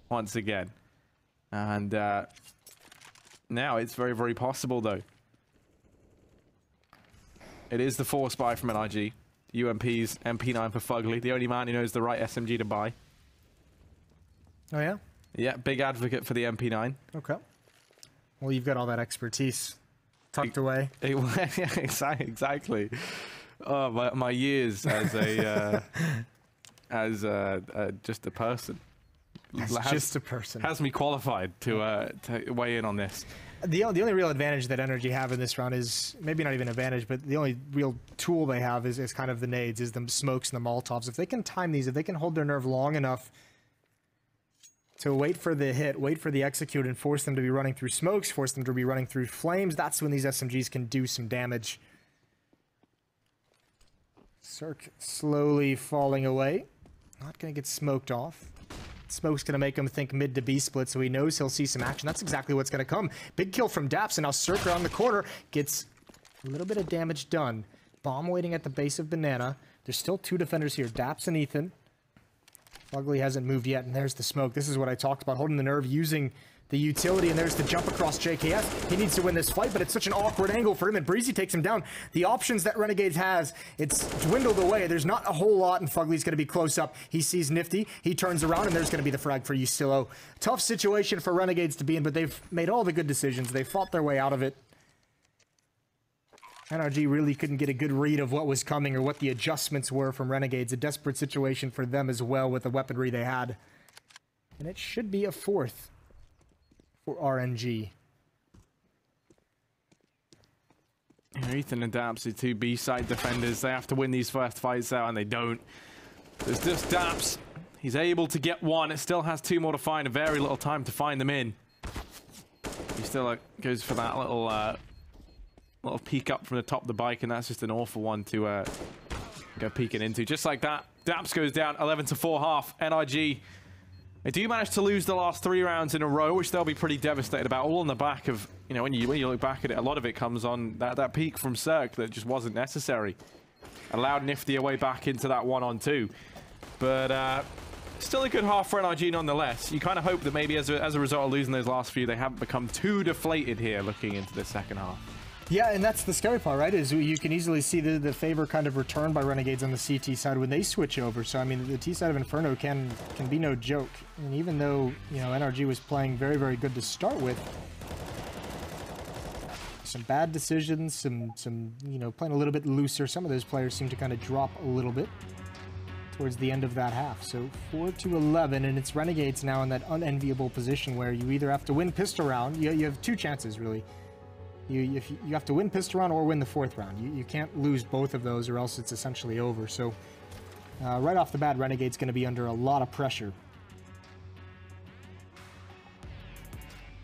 once again. And now it's very, very possible, though. It is the Force buy from NRG. UMP's MP9 for Fugly, the only man who knows the right SMG to buy. Oh, yeah? Yeah, big advocate for the MP9. Okay. Well, you've got all that expertise tucked away. Yeah, exactly. Oh, my years as a just a person. Just a person. Has me qualified to weigh in on this. The only real advantage that NRG have in this round is, maybe not even advantage, but the only real tool they have is kind of the nades, is the smokes and the Molotovs. If they can time these, if they can hold their nerve long enough to wait for the hit, wait for the execute, and force them to be running through smokes, force them to be running through flames, that's when these SMGs can do some damage. Cirque slowly falling away. Not going to get smoked off. Smoke's going to make him think mid to B split, so he knows he'll see some action. That's exactly what's going to come. Big kill from Daps, and now Cirque around the corner gets a little bit of damage done. Bomb waiting at the base of Banana. There's still two defenders here, Daps and Ethan. Fugly hasn't moved yet, and there's the smoke. This is what I talked about, holding the nerve, using the utility, and there's the jump across JKS. He needs to win this fight, but it's such an awkward angle for him, and Breezy takes him down. The options that Renegades has, it's dwindled away. There's not a whole lot, and Fugly's going to be close up. He sees Nifty. He turns around, and there's going to be the frag for Ustillo. Tough situation for Renegades to be in, but they've made all the good decisions. They fought their way out of it. NRG really couldn't get a good read of what was coming or what the adjustments were from Renegades. A desperate situation for them as well with the weaponry they had. And it should be a fourth for RNG. Ethan and Daps, the two B-side defenders, they have to win these first fights out, and they don't. There's just Daps. He's able to get one. It still has two more to find, a very little time to find them in. He still goes for that little peek up from the top of the bike, and that's just an awful one to go peeking into. Just like that, Daps goes down 11-4 half. NRG, they do manage to lose the last 3 rounds in a row, which they'll be pretty devastated about. All on the back of, you know, when you look back at it, a lot of it comes on that peak from Cirque that just wasn't necessary. Allowed Nifty a way back into that 1-on-2. But still a good half for NRG nonetheless. You kind of hope that maybe as a result of losing those last few, they haven't become too deflated here looking into the second half. Yeah, and that's the scary part, right? Is you can easily see the favor kind of returned by Renegades on the CT side when they switch over. So, I mean, the T side of Inferno can be no joke. And even though, you know, NRG was playing very, very good to start with, some bad decisions, some you know, playing a little bit looser. Some of those players seem to kind of drop a little bit towards the end of that half. So 4-11, and it's Renegades now in that unenviable position where you either have to win pistol round. You have 2 chances, really. You have to win pistol round or win the 4th round. You can't lose both of those, or else it's essentially over. So right off the bat, Renegade's going to be under a lot of pressure.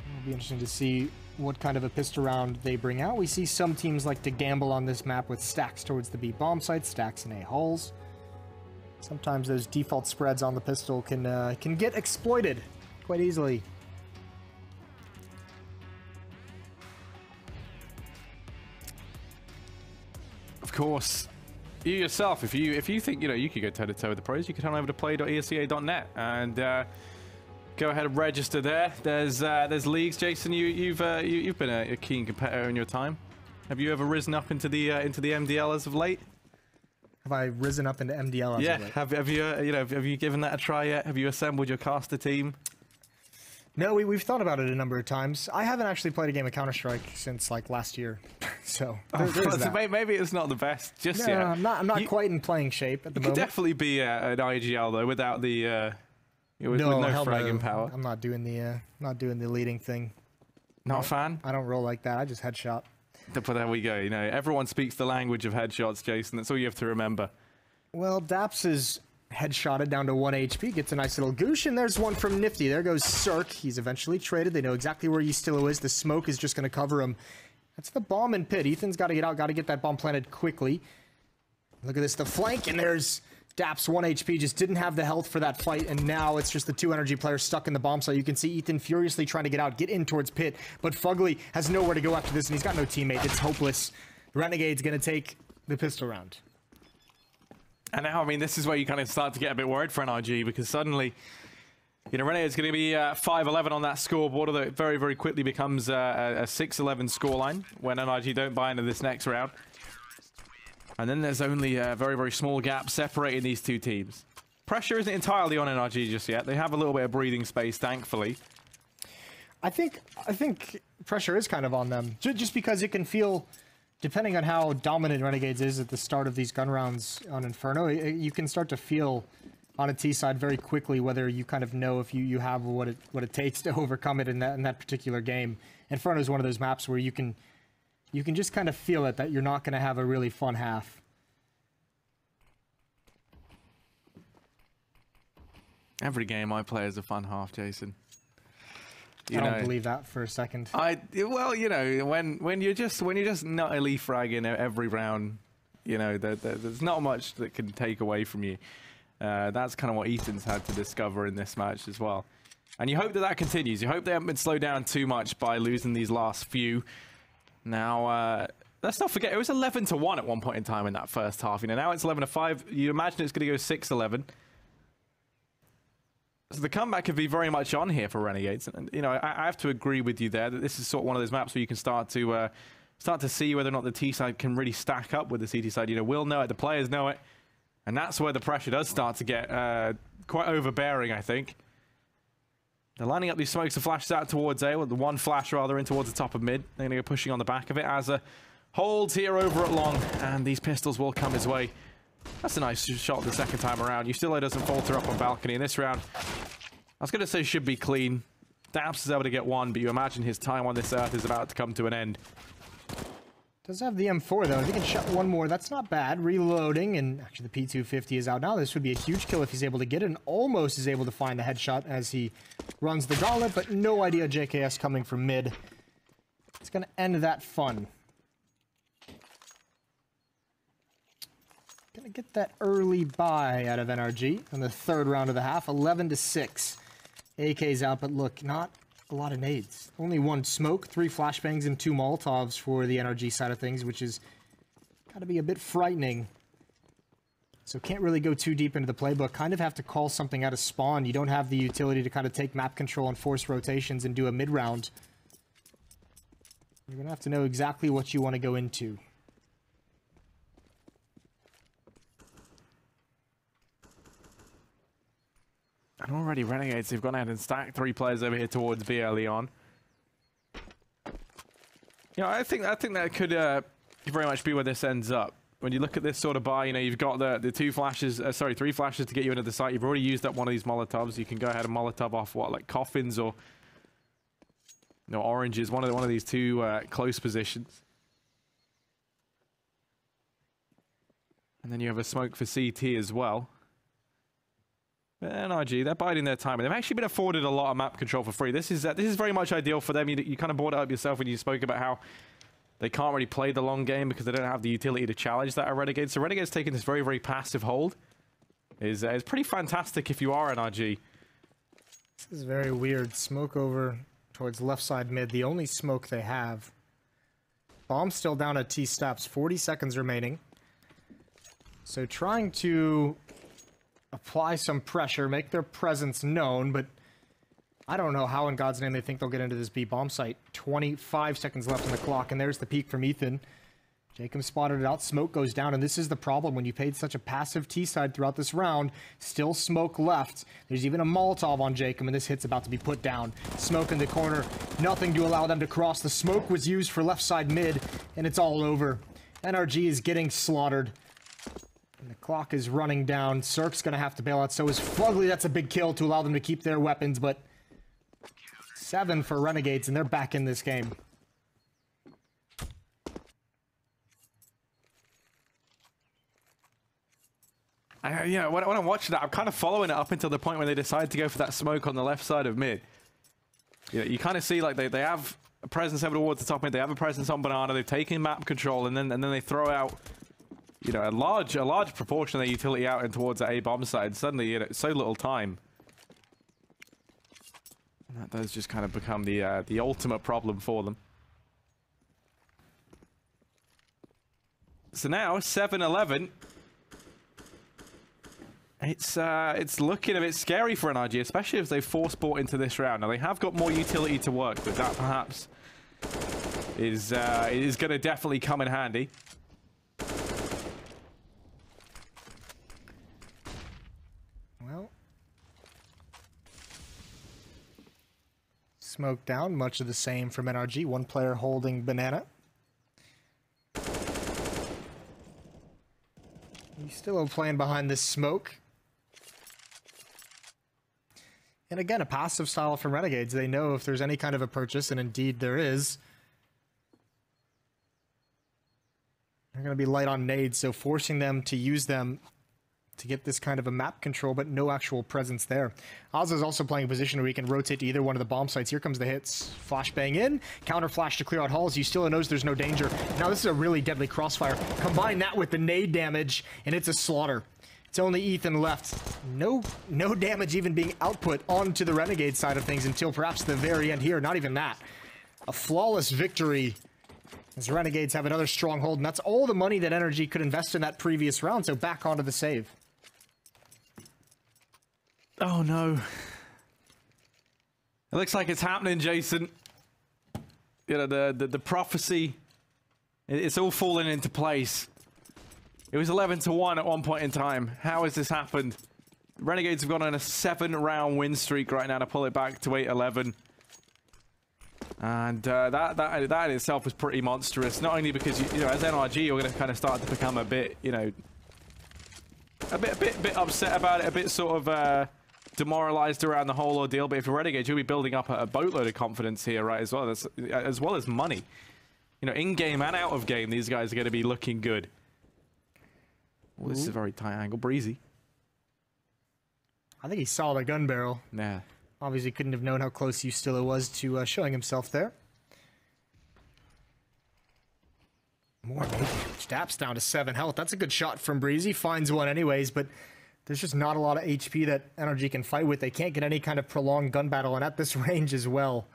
It'll be interesting to see what kind of a pistol round they bring out. We see some teams like to gamble on this map with stacks towards the B bomb site, stacks in A hulls. Sometimes those default spreads on the pistol can get exploited quite easily. Of course, you yourself, if you think, you know, you could go toe-to-toe with the pros, you could head over to play.esca.net and go ahead and register there. There's leagues. Jason, you've been a keen competitor in your time. Have you ever risen up into the MDL as of late? Have I risen up into MDL as of late? Have you have you given that a try yet? Have you assembled your caster team? No, we've thought about it a number of times. I haven't actually played a game of Counter-Strike since like last year, so there's that. Maybe it's not the best just yet. I'm not quite in playing shape at the moment. You could definitely be an IGL though, without the with no fragging power. I'm not doing the leading thing. Not a fan? I don't roll like that. I just headshot. But there we go. You know, everyone speaks the language of headshots, Jason. That's all you have to remember. Well, Daps is Headshotted down to 1 HP, gets a nice little goosh, and there's one from Nifty. There goes Cirque. He's eventually traded. They know exactly where Yustilo is. The smoke is just going to cover him. That's the bomb in pit. Ethan's got to get out, got to get that bomb planted quickly. Look at this, the flank, and there's Daps, 1 HP, just didn't have the health for that fight, and now it's just the 2 NRG players stuck in the bomb site. You can see Ethan furiously trying to get out, get in towards pit, but Fugly has nowhere to go after this, and he's got no teammate. It's hopeless. Renegade's going to take the pistol round. And now, I mean, this is where you kind of start to get a bit worried for NRG, because suddenly, you know, Renegade's going to be 5-11 on that scoreboard, although it very, very quickly becomes a 6-11 scoreline when NRG don't buy into this next round. And then there's only a very, very small gap separating these two teams. Pressure isn't entirely on NRG just yet. They have a little bit of breathing space, thankfully. I think pressure is kind of on them, just because it can feel, depending on how dominant Renegades is at the start of these gun rounds on Inferno, you can start to feel on a T side very quickly whether you kind of know if you have what it takes to overcome it in that particular game. Inferno is one of those maps where you can just kind of feel it, that you're not going to have a really fun half. Every game I play is a fun half, Jason. I don't believe that for a second. Well, you know, when you're just nuttily fragging every round, you know, there's not much that can take away from you. That's kind of what Ethan's had to discover in this match as well. And you hope that continues. You hope they haven't been slowed down too much by losing these last few. Now, let's not forget, it was 11-1 at one point in time in that first half. You know, now it's 11-5. You imagine it's going to go 6-11. So the comeback could be very much on here for Renegades. And you know, I have to agree with you there that this is sort of one of those maps where you can start to see whether or not the T side can really stack up with the CT side. You know, we'll know it, the players know it. And that's where the pressure does start to get quite overbearing, I think. They're lining up these smokes and flashes out towards A, with the one flash rather in towards the top of mid. They're going to go pushing on the back of it. As holds here over at long, and these pistols will come his way. That's a nice shot the second time around. Yustilo doesn't falter up on balcony in this round. I was going to say should be clean. Daps is able to get one, but you imagine his time on this earth is about to come to an end. Does have the M4 though. If he can shot one more, that's not bad. Reloading, and actually the P250 is out now. This would be a huge kill if he's able to get it, and almost is able to find the headshot as he runs the gauntlet, but no idea JKS coming from mid. It's going to end that fun. Going to get that early buy out of NRG in the third round of the half, 11-6. AK's out, but look, not a lot of nades. Only 1 smoke, 3 flashbangs, and 2 Molotovs for the NRG side of things, which is got to be a bit frightening. So can't really go too deep into the playbook. Kind of have to call something out of spawn. You don't have the utility to kind of take map control and force rotations and do a mid-round. You're going to have to know exactly what you want to go into. And already Renegades, they've gone ahead and stacked 3 players over here towards B early on. You know, I think that could very much be where this ends up. When you look at this sort of buy, you know, you've got the 3 flashes to get you into the site. You've already used up one of these Molotovs. You can go ahead and Molotov off what, like coffins or oranges. One of these 2 close positions. And then you have a smoke for CT as well. NRG, they're biding their time, and they've actually been afforded a lot of map control for free. This is very much ideal for them. You kind of brought it up yourself when you spoke about how they can't really play the long game because they don't have the utility to challenge that at Renegades. So Renegades taking this very, very passive hold is pretty fantastic if you are NRG. This is very weird. Smoke over towards left side mid, the only smoke they have. Bomb still down at T-Steps, 40 seconds remaining. So trying to apply some pressure, make their presence known, but I don't know how in God's name they think they'll get into this B bomb site. 25 seconds left on the clock, and there's the peek from Ethan. Jacob spotted it out, smoke goes down, and this is the problem when you played such a passive T-side throughout this round. Still smoke left. There's even a Molotov on Jacob, and this hit's about to be put down. Smoke in the corner, nothing to allow them to cross. The smoke was used for left side mid, and it's all over. NRG is getting slaughtered. And the clock is running down. Cirque's going to have to bail out. So is Fugly. That's a big kill to allow them to keep their weapons. But 7 for Renegades, and they're back in this game. Yeah, when I'm watching that, I'm kind of following it up until the point when they decide to go for that smoke on the left side of mid. You kind of see like they have a presence over towards the top mid. They have a presence on banana. They've taken map control, and then they throw out, you know, a large proportion of their utility out and towards that A bomb side. Suddenly, you know, so little time. And that does just kind of become the ultimate problem for them. So now 7-11. It's looking a bit scary for NRG, especially if they force bought into this round. Now they have got more utility to work with. That perhaps is going to definitely come in handy. Well, smoke down, much of the same from NRG. One player holding banana. He's still playing behind this smoke. And again, a passive style from Renegades. They know if there's any kind of a purchase, and indeed there is, they're going to be light on nades, so forcing them to use them to get this kind of a map control, but no actual presence there. Ozza is also playing a position where he can rotate to either one of the bomb sites. Here comes the hits. Flashbang in. Counter flash to clear out halls. You still knows there's no danger. Now this is a really deadly crossfire. Combine that with the nade damage, and it's a slaughter. It's only Ethan left. No damage even being output onto the Renegade side of things until perhaps the very end here. Not even that. A flawless victory as Renegades have another stronghold, and that's all the money that NRG could invest in that previous round, so back onto the save. Oh no. It looks like it's happening, Jason. You know, the prophecy, it's all falling into place. It was 11-1 at one point in time. How has this happened? Renegades have gone on a 7-round win streak right now to pull it back to 8-11. And that in itself was pretty monstrous. Not only because, you know, as NRG, you're going to kind of start to become a bit, you know, a bit upset about it, a bit sort of demoralized around the whole ordeal. But if you're Renegades, you'll be building up a boatload of confidence here, right, as well as money. You know, in-game and out of game, these guys are going to be looking good. Well, this is a very tight angle. Breezy. I think he saw the gun barrel. Nah. Obviously couldn't have known how close Ustilla was to showing himself there. More damage. Daps down to 7 health. That's a good shot from Breezy. Finds one anyways, but there's just not a lot of HP that NRG can fight with. They can't get any kind of prolonged gun battle, and at this range as well.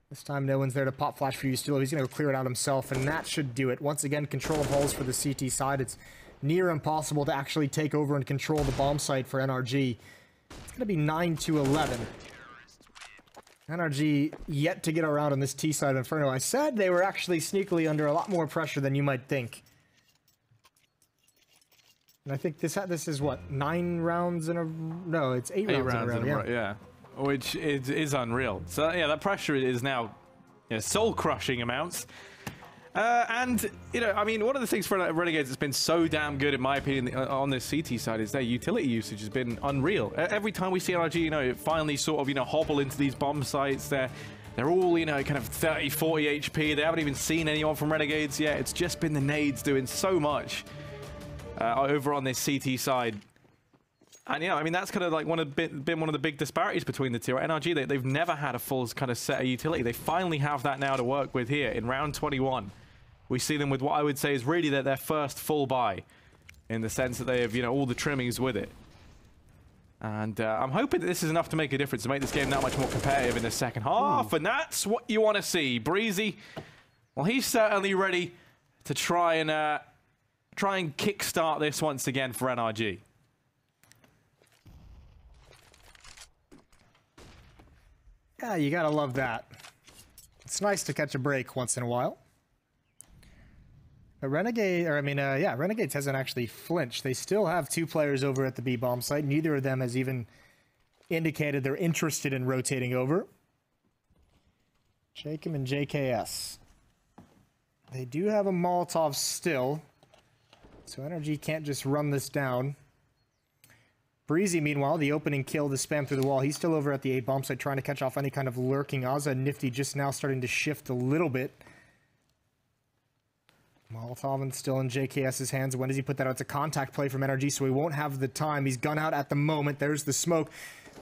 This time no one's there to pop flash for Ustilla. He's going to clear it out himself, and that should do it. Once again, control of halls for the CT side. It's near impossible to actually take over and control the bomb site for NRG. It's going to be 9-11. NRG yet to get around on this T side of Inferno. I said they were actually sneakily under a lot more pressure than you might think. And I think this is what, 9 rounds in a... No, it's 8 rounds in a row. Yeah. Which is unreal. So yeah, that pressure is now, you know, soul-crushing amounts. And, you know, I mean, one of the things for Renegades that's been so damn good, in my opinion, on this CT side is their utility usage has been unreal. Every time we see NRG, you know, finally sort of, you know, hobble into these bomb sites, they're all, you know, kind of 30, 40 HP. They haven't even seen anyone from Renegades yet. It's just been the nades doing so much over on this CT side. And yeah, I mean, that's kind of like been one of the big disparities between the two. NRG, they've never had a full kind of set of utility. They finally have that now to work with here in round 21. We see them with what I would say is really their first full buy, in the sense that they have, you know, all the trimmings with it. And I'm hoping that this is enough to make a difference, to make this game that much more competitive in the second half. Ooh. And that's what you want to see. Breezy, well, he's certainly ready to try and kickstart this once again for NRG. Yeah, you gotta love that. It's nice to catch a break once in a while. But Renegades hasn't actually flinched. They still have 2 players over at the B bomb site. Neither of them has even indicated they're interested in rotating over. Jacob and JKS. They do have a Molotov still, so NRG can't just run this down. Breezy, meanwhile, the opening kill, the spam through the wall. He's still over at the A bomb site trying to catch off any kind of lurking Ozza. Nifty just now starting to shift a little bit. Molotov still in JKS's hands. When does he put that out? It's a contact play from NRG, so he won't have the time. He's gun out at the moment. There's the smoke.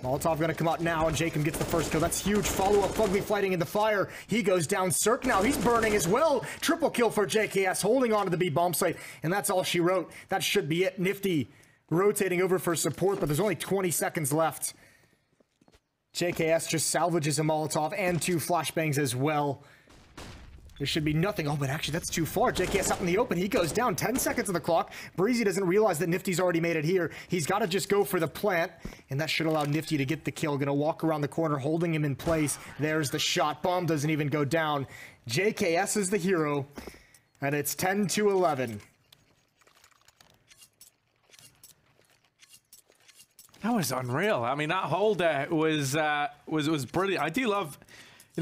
Molotov gonna come out now, and Jacob gets the first kill. That's huge. Follow-up, Fugly fighting in the fire. He goes down. Cirque now, he's burning as well. Triple kill for JKS, holding on to the B bomb site, and that's all she wrote. That should be it. Nifty rotating over for support, but there's only 20 seconds left. JKS just salvages a Molotov and 2 flashbangs as well. There should be nothing. Oh, but actually, that's too far. JKS up in the open. He goes down. 10 seconds on the clock. Breezy doesn't realize that Nifty's already made it here. He's got to just go for the plant, and that should allow Nifty to get the kill. Going to walk around the corner, holding him in place. There's the shot. Bomb doesn't even go down. JKS is the hero, and it's 10-11. That was unreal. I mean, that hold there was brilliant. I do love,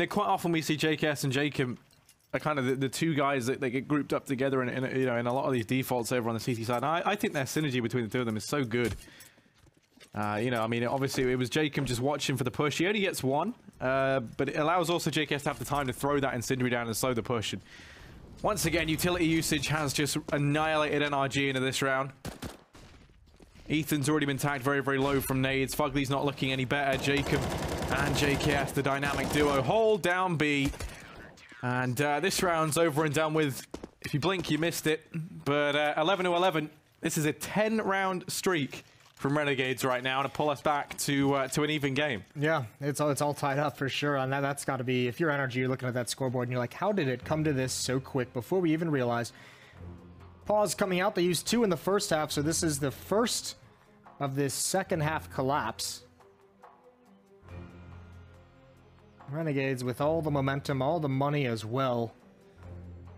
quite often we see JKS and Jacob are kind of the two guys that they get grouped up together in a lot of these defaults over on the CT side. And I think their synergy between the two of them is so good. I mean, obviously it was Jacob just watching for the push. He only gets one, but it allows also JKS to have the time to throw that incendiary down and slow the push. And once again, utility usage has just annihilated NRG into this round. Ethan's already been tagged very, very low from nades. Fugly's not looking any better. Jacob and JKS, the dynamic duo, hold down B. And this round's over and done with. If you blink, you missed it. But 11-11. This is a 10-round streak from Renegades right now to pull us back to an even game. Yeah, it's all tied up for sure. And that's got to be, if you're NRG, you're looking at that scoreboard and you're like, how did it come to this so quick before we even realized? Pause coming out. They used 2 in the first half, so this is the first of this second half collapse. Renegades with all the momentum, all the money as well.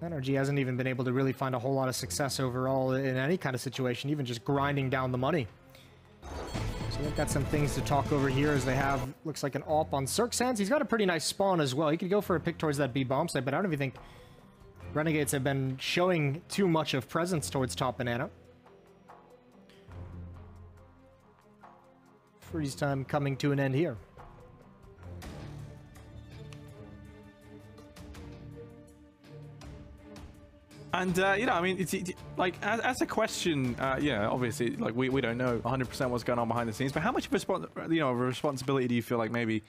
NRG hasn't even been able to really find a whole lot of success overall in any kind of situation, even just grinding down the money. So they've got some things to talk over here as they have, looks like an AWP on Cirque's hands. He's got a pretty nice spawn as well. He could go for a pick towards that B bomb site, but I don't even think Renegades have been showing too much of presence towards top banana. Freeze time coming to an end here. And, I mean, it's like, as a question, obviously, like, we don't know 100% what's going on behind the scenes, but how much of a responsibility do you feel like maybe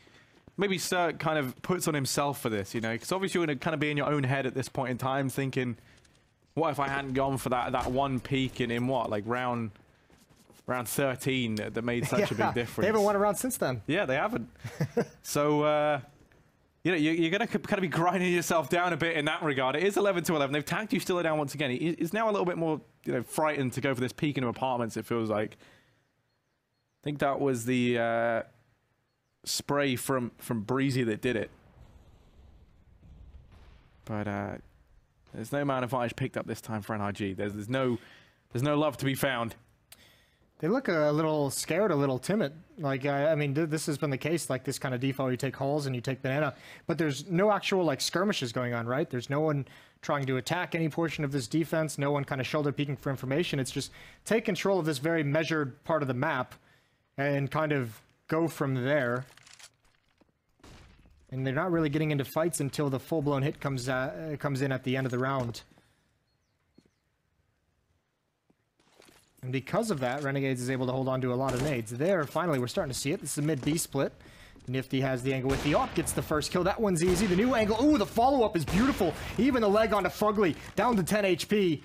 Sir kind of puts on himself for this, Because obviously you're going to kind of be in your own head at this point in time thinking, what if I hadn't gone for that one peak in what, like round 13 that made such a big difference? They haven't won a round since then. Yeah, they haven't. So, you're going to kind of be grinding yourself down a bit in that regard. It is 11-11. They've tagged you still down once again. He's now a little bit more, frightened to go for this peek into apartments, it feels like. I think that was the spray from Breezy that did it. But there's no man advantage picked up this time for NRG. There's no love to be found. They look a little scared, a little timid. Like, I mean, this has been the case, like this kind of default, you take halls and you take banana, but there's no actual, like, skirmishes going on, right? There's no one trying to attack any portion of this defense, no one kind of shoulder peeking for information. It's just take control of this very measured part of the map and kind of go from there. And they're not really getting into fights until the full-blown hit comes in at the end of the round. And because of that, Renegades is able to hold on to a lot of nades. There, finally, we're starting to see it. This is a mid-B split. Nifty has the angle with the AWP, gets the first kill. That one's easy. The new angle, ooh, the follow-up is beautiful. Even the leg onto Fugly, down to 10 HP.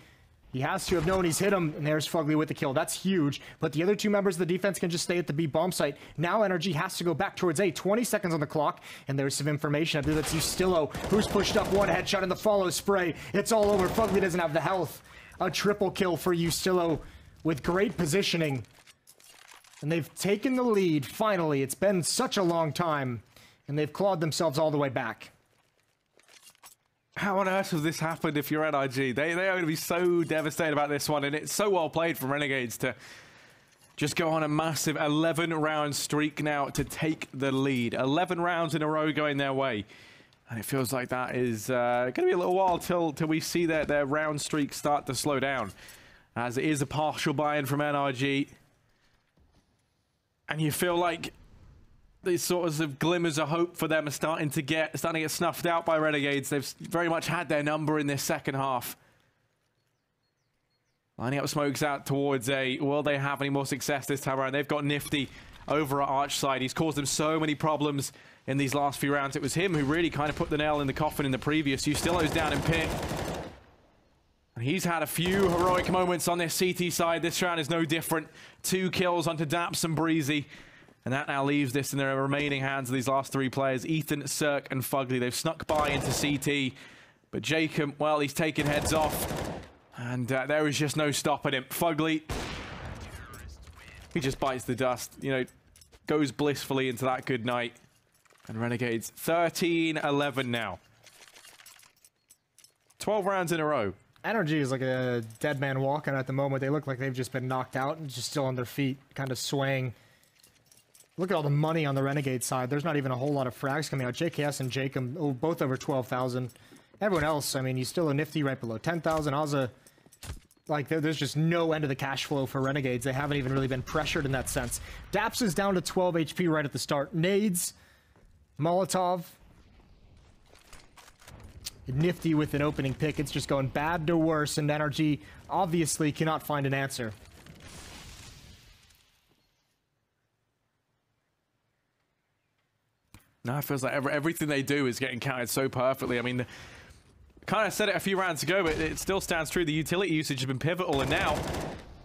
He has to have known he's hit him, and there's Fugly with the kill. That's huge, but the other two members of the defense can just stay at the B bomb site. Now NRG has to go back towards A. 20 seconds on the clock, and there's some information. I believe that's Ustillo, who's pushed up one headshot in the follow spray. It's all over. Fugly doesn't have the health. A triple kill for Ustillo with great positioning. And they've taken the lead, finally. It's been such a long time, and they've clawed themselves all the way back. How on earth has this happened if you're NRG? They are going to be so devastated about this one, and it's so well played from Renegades to just go on a massive 11-round streak now to take the lead. 11 rounds in a row going their way. And it feels like that is going to be a little while till we see their round streak start to slow down. As it is a partial buy-in from NRG. And you feel like these sorts of glimmers of hope for them are starting to get snuffed out by Renegades. They've very much had their number in this second half. Lining up smokes out towards A. Will they have any more success this time around? They've got Nifty over at Arch side. He's caused them so many problems in these last few rounds. It was him who really kind of put the nail in the coffin in the previous. Ustilo's down in pit. And he's had a few heroic moments on this CT side. This round is no different. 2 kills onto Daps and Breezy. And that now leaves this in the remaining hands of these last 3 players. Ethan, Cirque, and Fugly. They've snuck by into CT. But Jacob, well, he's taken heads off. And there is just no stopping him. Fugly, he just bites the dust. You know, goes blissfully into that good night. And Renegades 13-11 now. 12 rounds in a row. NRG is like a dead man walking at the moment. They look like they've just been knocked out and just still on their feet, kind of swaying. Look at all the money on the Renegade side. There's not even a whole lot of frags coming out. JKS and Jacob, both over 12,000. Everyone else, I mean, you still a Nifty right below 10,000. Ozza, like, there's just no end of the cash flow for Renegades. They haven't even really been pressured in that sense. Daps is down to 12 HP right at the start. Nades, Molotov. Nifty with an opening pick. It's just going bad to worse, and NRG obviously cannot find an answer. No, it feels like everything they do is getting counted so perfectly. I mean, kind of said it a few rounds ago, but it still stands true. The utility usage has been pivotal, and now,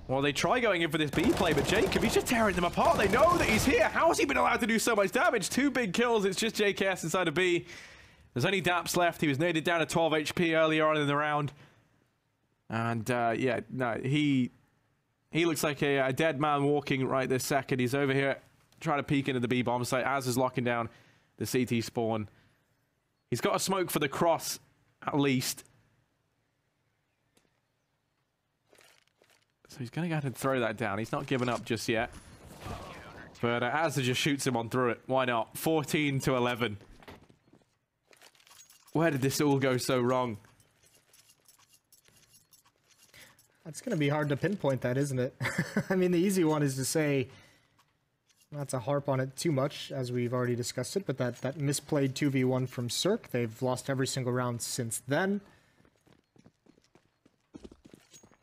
well, they try going in for this B play, but Jacob, he's just tearing them apart. They know that he's here. How has he been allowed to do so much damage? 2 big kills. It's just JKS inside of B. There's only Daps left. He was naded down to 12 HP earlier on in the round. And, yeah, no, he looks like a dead man walking right this second. He's over here trying to peek into the B bomb site. Az is locking down the CT spawn. He's got a smoke for the cross, at least. So he's going to go ahead and throw that down. He's not giving up just yet. But Az just shoots him on through it. Why not? 14-11. Where did this all go so wrong? It's going to be hard to pinpoint that, isn't it? I mean, the easy one is to say, not to harp on it too much, as we've already discussed it, but that misplayed 2v1 from Cirque. They've lost every single round since then.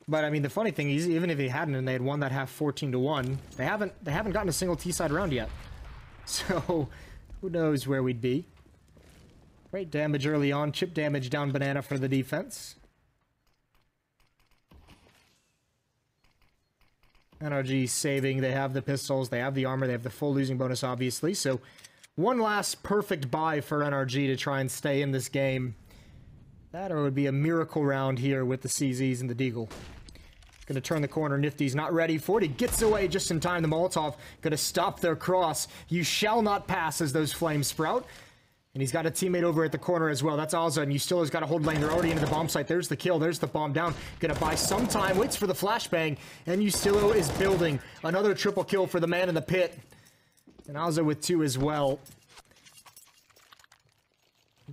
But I mean, the funny thing is, even if they hadn't and they had won that half 14-1, they haven't gotten a single T-side round yet. So who knows where we'd be. Great damage early on, chip damage down Banana for the defense. NRG saving, they have the pistols, they have the armor, they have the full losing bonus, obviously. So one last perfect buy for NRG to try and stay in this game. That or it would be a miracle round here with the CZs and the Deagle. Gonna turn the corner, Nifty's not ready for it. He gets away just in time, the Molotov gonna stop their cross. You shall not pass as those flames sprout. And he's got a teammate over at the corner as well. That's Ozza, and Ustilo's got a hold lane. They're already into the bomb site. There's the kill. There's the bomb down. Gonna buy some time. Waits for the flashbang. And Ustilo is building. Another triple kill for the man in the pit. And Ozza with 2 as well.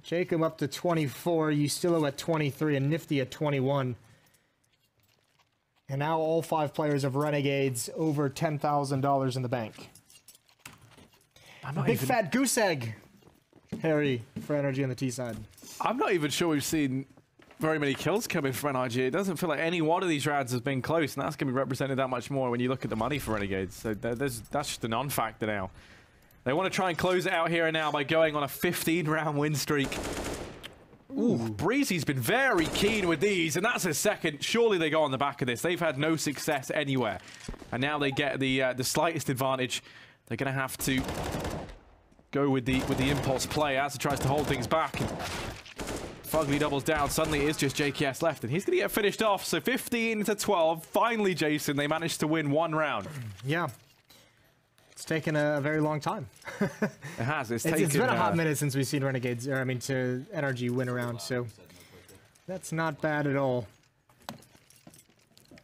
Jacob up to 24. Ustilo at 23. And Nifty at 21. And now all 5 players of Renegades over $10,000 in the bank. Big fat goose egg. Harry for NRG on the T side. I'm not even sure we've seen very many kills coming from NRG. It doesn't feel like any one of these rounds has been close, and that's going to be represented that much more when you look at the money for Renegades. So that's just a non-factor now. They want to try and close it out here and now by going on a 15-round win streak. Ooh, Breezy's been very keen with these, and that's his second. Surely they go on the back of this. They've had no success anywhere, and now they get the slightest advantage. They're going to have to go with the impulse play as he tries to hold things back. And Fugly doubles down. Suddenly it is just JKS left, and he's going to get finished off. So 15-12. Finally, Jason, they managed to win 1 round. Yeah. It's taken a very long time. It has. It's been a hot minute since we've seen Renegades, or I mean, to NRG win a round, so that's not bad at all.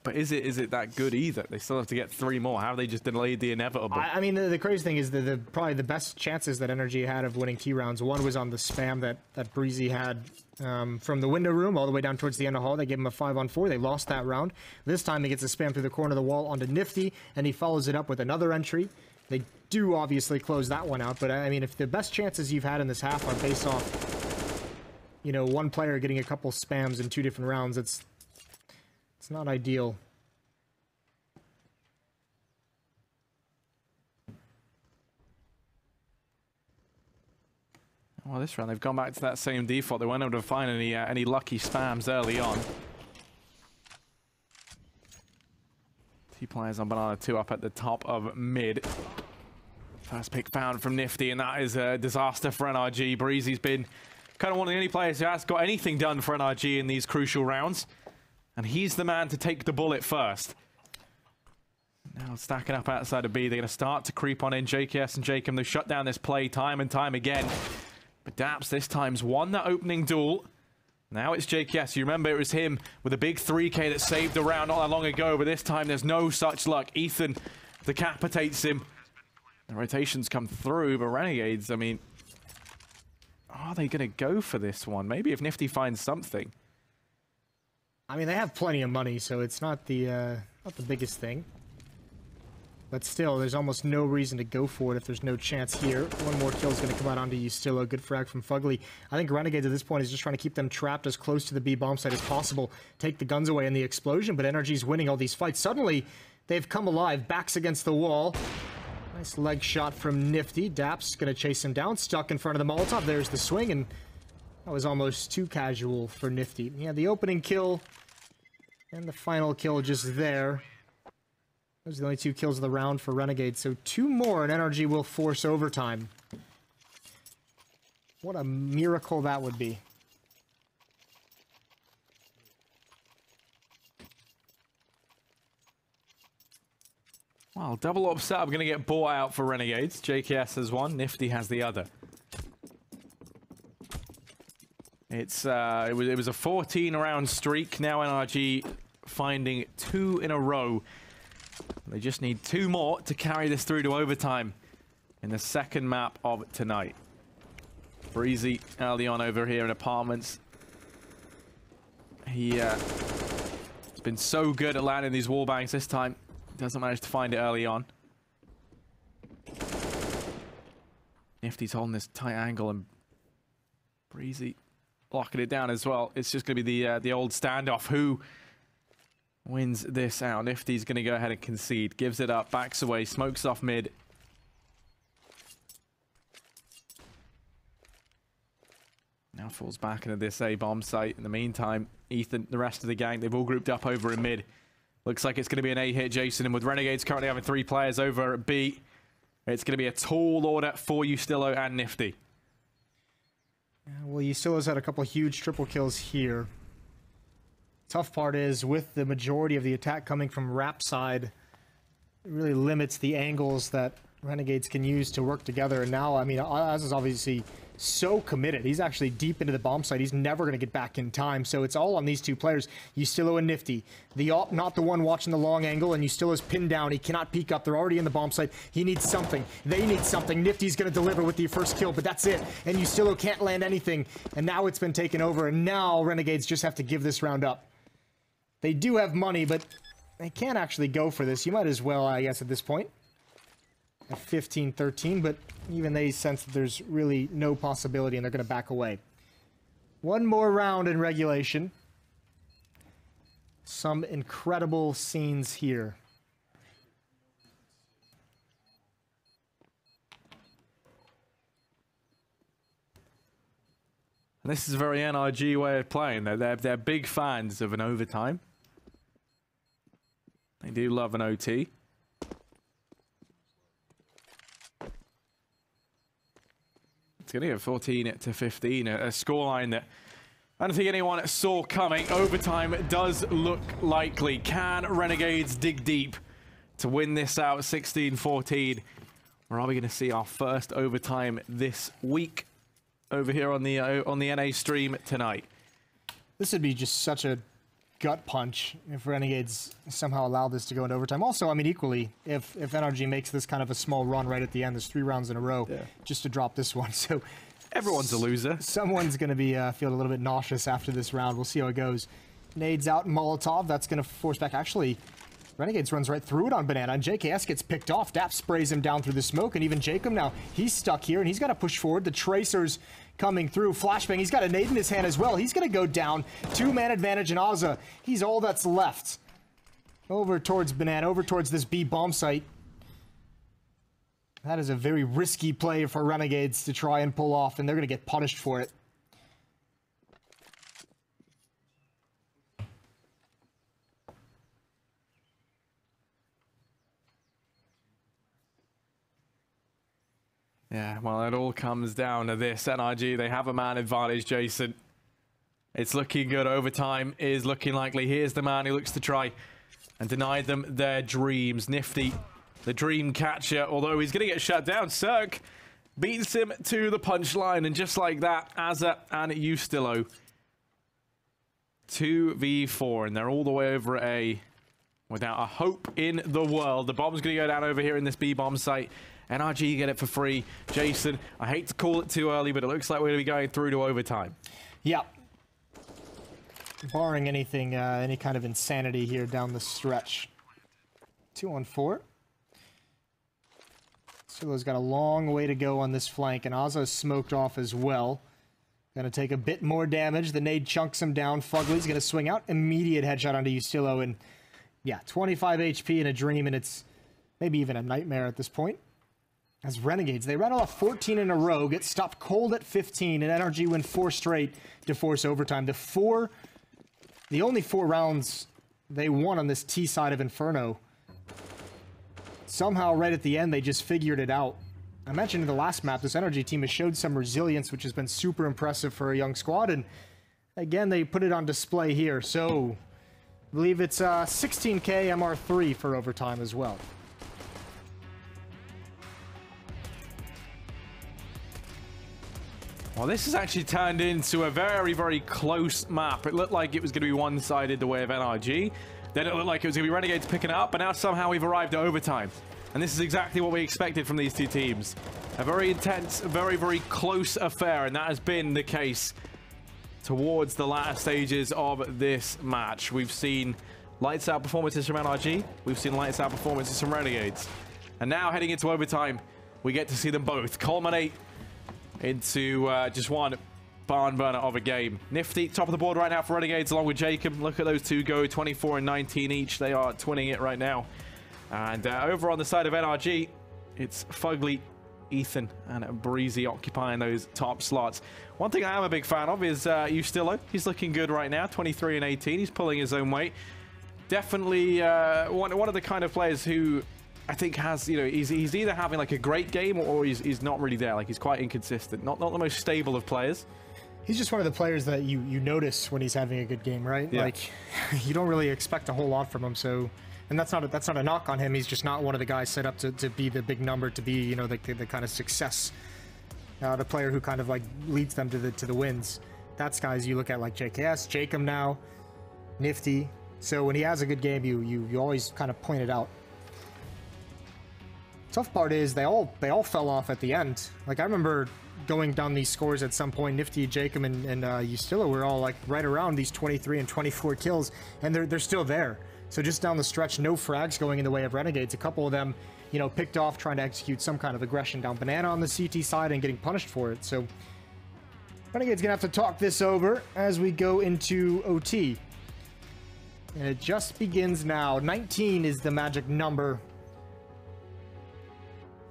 But is it that good either? They still have to get 3 more. How have they just delayed the inevitable? I mean, the crazy thing is that probably the best chances that NRG had of winning T rounds, one was on the spam that Breezy had from the window room all the way down towards the end of hall. They gave him a 5-on-4. They lost that round. This time he gets a spam through the corner of the wall onto Nifty, and he follows it up with another entry. They do obviously close that one out, but I mean, if the best chances you've had in this half are based off, you know, one player getting a couple spams in 2 different rounds, it's not ideal. Well, this round they've gone back to that same default. They weren't able to find any lucky spams early on. 2 players on Banana, 2 up at the top of mid. First pick found from Nifty, and that is a disaster for NRG. Breezy's been kind of one of the only players who has got anything done for NRG in these crucial rounds. And he's the man to take the bullet first. Now stacking up outside of B, they're going to start to creep on in. JKS and Jacob, they've shut down this play time and time again. But Daps this time's won that opening duel. Now it's JKS. You remember it was him with a big 3K that saved the round not that long ago, but this time there's no such luck. Ethan decapitates him. The rotations come through, but Renegades, I mean, are they going to go for this one? Maybe if Nifty finds something. I mean, they have plenty of money, so it's not the biggest thing. But still, there's almost no reason to go for it if there's no chance here. One more kill is going to come out onto Ustilo. Good frag from Fugly. I think Renegades at this point is just trying to keep them trapped as close to the B bomb site as possible. Take the guns away in the explosion, but NRG's winning all these fights. Suddenly, they've come alive. Backs against the wall. Nice leg shot from Nifty. Daps going to chase him down. Stuck in front of the Molotov. There's the swing, and that was almost too casual for Nifty. Yeah, the opening kill and the final kill just there. Those are the only 2 kills of the round for Renegades. So 2 more and NRG will force overtime. What a miracle that would be. Well, double up setup going to get bought out for Renegades. JKS has one, Nifty has the other. It's it was a 14-round streak. Now NRG finding 2 in a row. They just need 2 more to carry this through to overtime in the second map of tonight. Breezy early on over here in apartments. He has been so good at landing these wall bangs this time. Doesn't manage to find it early on. Nifty's holding this tight angle and Breezy locking it down as well. It's just going to be the old standoff. Who wins this out? Nifty's going to go ahead and concede. Gives it up, backs away, smokes off mid. Now falls back into this A bomb site. In the meantime, Ethan, the rest of the gang, they've all grouped up over in mid. Looks like it's going to be an A hit, Jason. And with Renegades currently having 3 players over at B, it's going to be a tall order for Ustilo and Nifty. Well, Ustilo's had a couple huge triple kills here. Tough part is, with the majority of the attack coming from Rap side, it really limits the angles that Renegades can use to work together. And now, I mean, Az is obviously so committed. He's actually deep into the bomb site. He's never going to get back in time. So it's all on these 2 players, Ustilo and Nifty. The op, not the one watching the long angle, and Ustilo's pinned down. He cannot peek up. They're already in the bomb site. He needs something. They need something. Nifty's going to deliver with the first kill, but that's it. And Ustilo can't land anything. And now it's been taken over. And now Renegades just have to give this round up. They do have money, but they can't actually go for this. You might as well, I guess, at this point. At 15-13, but even they sense that there's really no possibility and they're going to back away. 1 more round in regulation. Some incredible scenes here. And this is a very NRG way of playing. They're big fans of an overtime. They do love an OT. It's going to go 14-15, a scoreline that I don't think anyone saw coming. Overtime does look likely. Can Renegades dig deep to win this out 16-14? Or are we going to see our first overtime this week over here on the NA stream tonight? This would be just such a gut punch if Renegades somehow allow this to go into overtime. Also, I mean, equally, if NRG makes this kind of a small run right at the end, there's 3 rounds in a row just to drop this one. So everyone's a loser. Someone's going to be feeling a little bit nauseous after this round. We'll see how it goes. Nades out, Molotov. That's going to force back. Actually, Renegades runs right through it on Banana, and JKS gets picked off. Dap sprays him down through the smoke, and even Jacob now, he's stuck here, and he's got to push forward. The Tracers coming through. Flashbang, he's got a nade in his hand as well. He's going to go down. 2-man advantage in Azza. He's all that's left. Over towards Banana, over towards this B bomb site. That is a very risky play for Renegades to try and pull off, and they're going to get punished for it. Yeah, well, it all comes down to this. NRG, they have a man advantage, Jason. It's looking good. Overtime is looking likely. Here's the man who looks to try and deny them their dreams. Nifty, the dream catcher, although he's going to get shut down. Cirque beats him to the punchline, and just like that, Azza and Ustillo 2v4, and they're all the way over at A without a hope in the world. The bomb's going to go down over here in this B-bomb site. NRG get it for free. Jason, I hate to call it too early, but it looks like we're going to be going through to overtime. Yeah. Barring anything, any kind of insanity here down the stretch. 2-on-4. Silo's got a long way to go on this flank, and Azza's smoked off as well. Gonna take a bit more damage. The nade chunks him down. Fugly's gonna swing out. Immediate headshot onto Ustillo, and yeah, 25 HP in a dream, and it's maybe even a nightmare at this point. As Renegades, they rattle off 14 in a row, get stopped cold at 15, and NRG win 4 straight to force overtime. The only 4 rounds they won on this T side of Inferno. Somehow, right at the end, they just figured it out. I mentioned in the last map, this NRG team has showed some resilience, which has been super impressive for a young squad, and again, they put it on display here. So, I believe it's 16K MR3 for overtime as well. Well, this has actually turned into a very, very close map. It looked like it was going to be one-sided the way of NRG. Then it looked like it was going to be Renegades picking it up, but now somehow we've arrived at overtime. And this is exactly what we expected from these two teams. A very intense, very, very close affair, and that has been the case towards the latter stages of this match. We've seen lights out performances from NRG. We've seen lights out performances from Renegades. And now heading into overtime, we get to see them both culminate into just one barn burner of a game. Nifty, top of the board right now for Renegades, along with Jacob. Look at those two go, 24 and 19 each. They are twinning it right now. And over on the side of NRG, it's Fugly, Ethan, and Breezy occupying those top slots. One thing I am a big fan of is Ustillo. He's looking good right now, 23 and 18. He's pulling his own weight. Definitely one of the kind of players who I think has, you know, he's either having like a great game or he's not really there. Like, he's quite inconsistent. Not the most stable of players. He's just one of the players that you notice when he's having a good game, right? Yeah. Like, you don't really expect a whole lot from him, so... And that's not a knock on him. He's just not one of the guys set up to be the big number, to be, you know, the kind of success, the player who kind of like leads them to the wins. That's guys you look at like JKS, Jacob now, Nifty. So when he has a good game, you always kind of point it out. Tough part is they all fell off at the end. Like, I remember going down these scores at some point. Nifty, Jacob, and Ustillo were all like right around these 23 and 24 kills, and they're still there. So just down the stretch, no frags going in the way of Renegades. A couple of them, you know, picked off trying to execute some kind of aggression down Banana on the CT side and getting punished for it. So Renegades gonna have to talk this over as we go into OT. And it just begins now. 19 is the magic number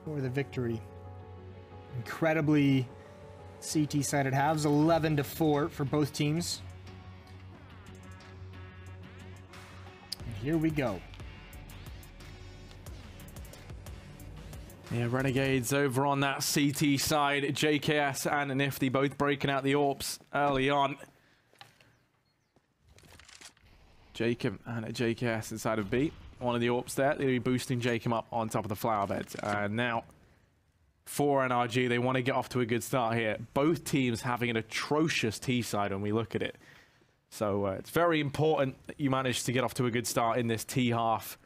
for the victory. Incredibly CT-sided halves, 11-4 for both teams. Here we go. Yeah, Renegades over on that CT side. JKS and Nifty both breaking out the AWPs early on. Jacob and JKS inside of B. One of the AWPs there. They'll be boosting Jacob up on top of the flower beds. And now for NRG, they want to get off to a good start here. Both teams having an atrocious T side when we look at it. So it's very important that you manage to get off to a good start in this T half.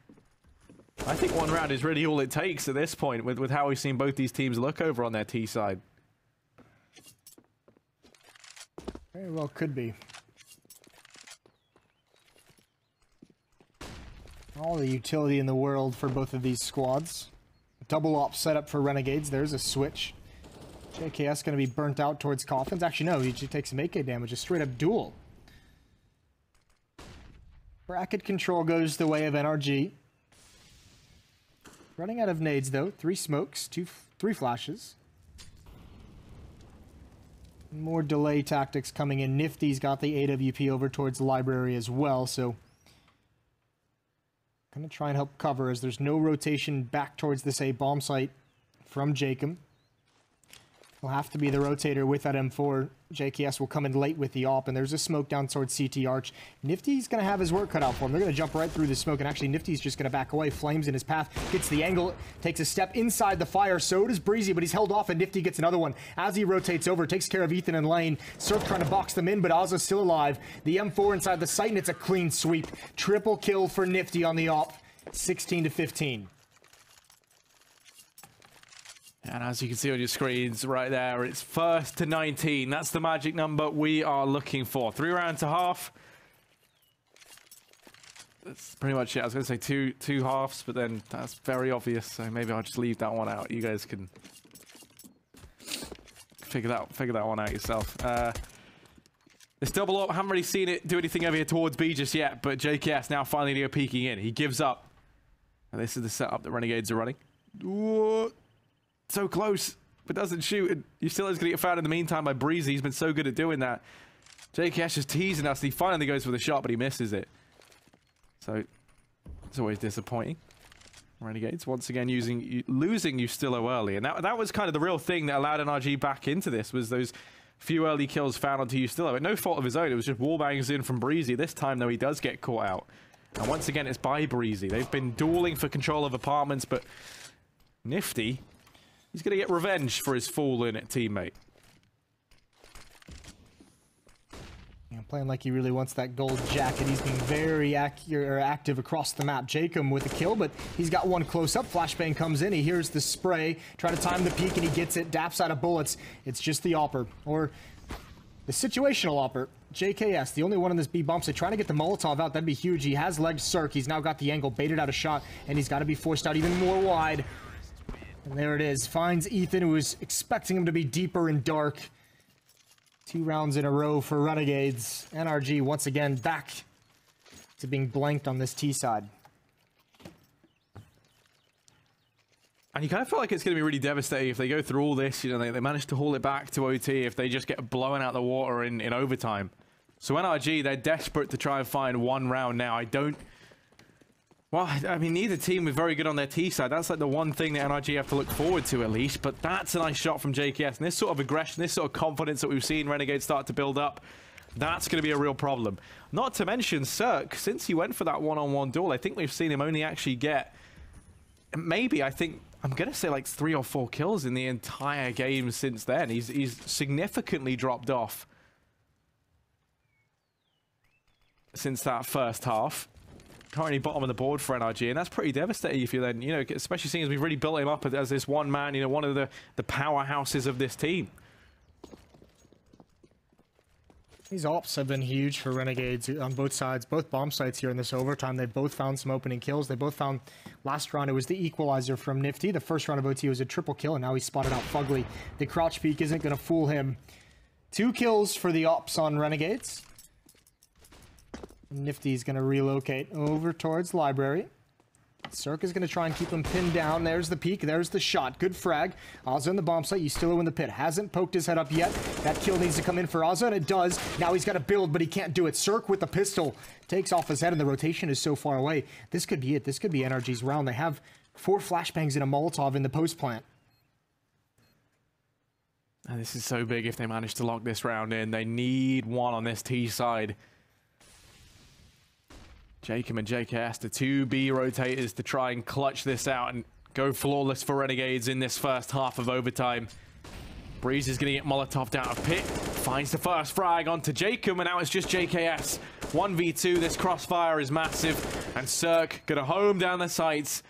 I think one round is really all it takes at this point with how we've seen both these teams look over on their T side. Very well could be. All the utility in the world for both of these squads. Double op setup for Renegades. There's a switch. JKS going to be burnt out towards Coffins. Actually, no, he just takes some AK damage. A straight up duel. Bracket control goes the way of NRG. Running out of nades, though. 3 smokes, 3 flashes. More delay tactics coming in. Nifty's got the AWP over towards the library as well, so gonna try and help cover as there's no rotation back towards this A bomb site from Jacob. Will have to be the rotator with that M4. JKS will come in late with the AWP, and there's a smoke down towards CT Arch. Nifty's going to have his work cut out for him. They're going to jump right through the smoke, and actually Nifty's just going to back away. Flames in his path, gets the angle, takes a step inside the fire. So does Breezy, but he's held off, and Nifty gets another one. As he rotates over, takes care of Ethan and Lane. Surf trying to box them in, but Ozza's still alive. The M4 inside the site, and it's a clean sweep. Triple kill for Nifty on the AWP, 16-15. And as you can see on your screens right there, it's 1st to 19. That's the magic number we are looking for. 3 rounds to half. That's pretty much it. I was going to say two halves, but then that's very obvious. So maybe I'll just leave that one out. You guys can figure that one out yourself. This double up, I haven't really seen it do anything over here towards B just yet, but JKS now finally peeking in. He gives up. And this is the setup that Renegades are running. Ooh. So close, but doesn't shoot. And you still is going to get found in the meantime by Breezy. He's been so good at doing that. JKS is teasing us. And he finally goes for the shot, but he misses it. So it's always disappointing. Renegades once again losing Ustilo early, and that was kind of the real thing that allowed NRG back into this, was those few early kills found onto Ustilo. But no fault of his own. It was just wallbangs in from Breezy. This time though, he does get caught out, and once again it's by Breezy. They've been dueling for control of apartments, but Nifty, he's going to get revenge for his fallen teammate. Yeah, playing like he really wants that gold jacket. He's been very active across the map. Jacob with a kill, but he's got one close up. Flashbang comes in. He hears the spray. Trying to time the peek, and he gets it. Daps out of bullets. It's just the AWPer, or the situational AWPer. JKS, the only one on this B bomb site, trying to get the Molotov out. That'd be huge. He has legged Cirque. He's now got the angle, baited out a shot, and he's got to be forced out even more wide. And there it is. Finds Ethan, who was expecting him to be deeper and dark. 2 rounds in a row for Renegades. NRG once again back to being blanked on this T side. And you kind of feel like it's going to be really devastating if they go through all this. You know, they manage to haul it back to OT if they just get blown out the water in overtime. So NRG, they're desperate to try and find 1 round now. Well, I mean, neither team was very good on their T side. That's like the one thing that NRG have to look forward to at least. But that's a nice shot from JKS. And this sort of aggression, this sort of confidence that we've seen Renegades start to build up, that's going to be a real problem. Not to mention Cirque, since he went for that one-on-one duel, I think we've seen him only actually get, maybe, I'm going to say like 3 or 4 kills in the entire game since then. He's significantly dropped off since that first half. Currently bottom of the board for NRG, and that's pretty devastating if you then, you know, especially seeing as we've really built him up as this one man, you know, one of the powerhouses of this team. These AWPs have been huge for Renegades on both sides, both bomb sites here in this overtime. They both found some opening kills. They both found, last round it was the equalizer from Nifty. The first round of OT was a triple kill, and now he spotted out Fugly. The crouch peek isn't going to fool him. 2 kills for the AWPs on Renegades. Nifty's going to relocate over towards library. Cirque is going to try and keep him pinned down. There's the peek. There's the shot. Good frag. Ozza in the bomb site. Ustilo in the pit. Hasn't poked his head up yet. That kill needs to come in for Ozza, and it does. Now he's got to build, but he can't do it. Cirque with the pistol takes off his head, and the rotation is so far away. This could be it. This could be NRG's round. They have 4 flashbangs and a Molotov in the post plant. And this is so big if they manage to lock this round in. They need 1 on this T side. Jacob and JKS, the 2 B rotators to try and clutch this out and go flawless for Renegades in this first half of overtime. Breeze is going to get Molotov down of pit. Finds the first frag onto Jacob, and now it's just JKS. 1v2, this crossfire is massive. And Cirque going to home down the sights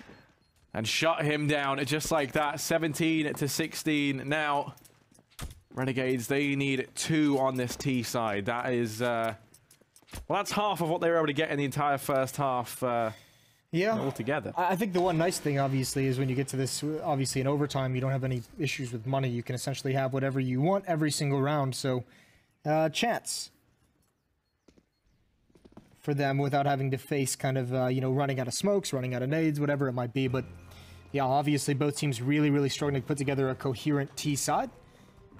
and shut him down just like that. 17 to 16. Now, Renegades, they need 2 on this T side. That is... well, that's half of what they were able to get in the entire first half altogether. I think the one nice thing, obviously, is when you get to this, obviously, in overtime, you don't have any issues with money. You can essentially have whatever you want every single round. So, chance for them without having to face kind of, you know, running out of smokes, running out of nades, whatever it might be. But Yeah, obviously both teams really struggling to put together a coherent T side.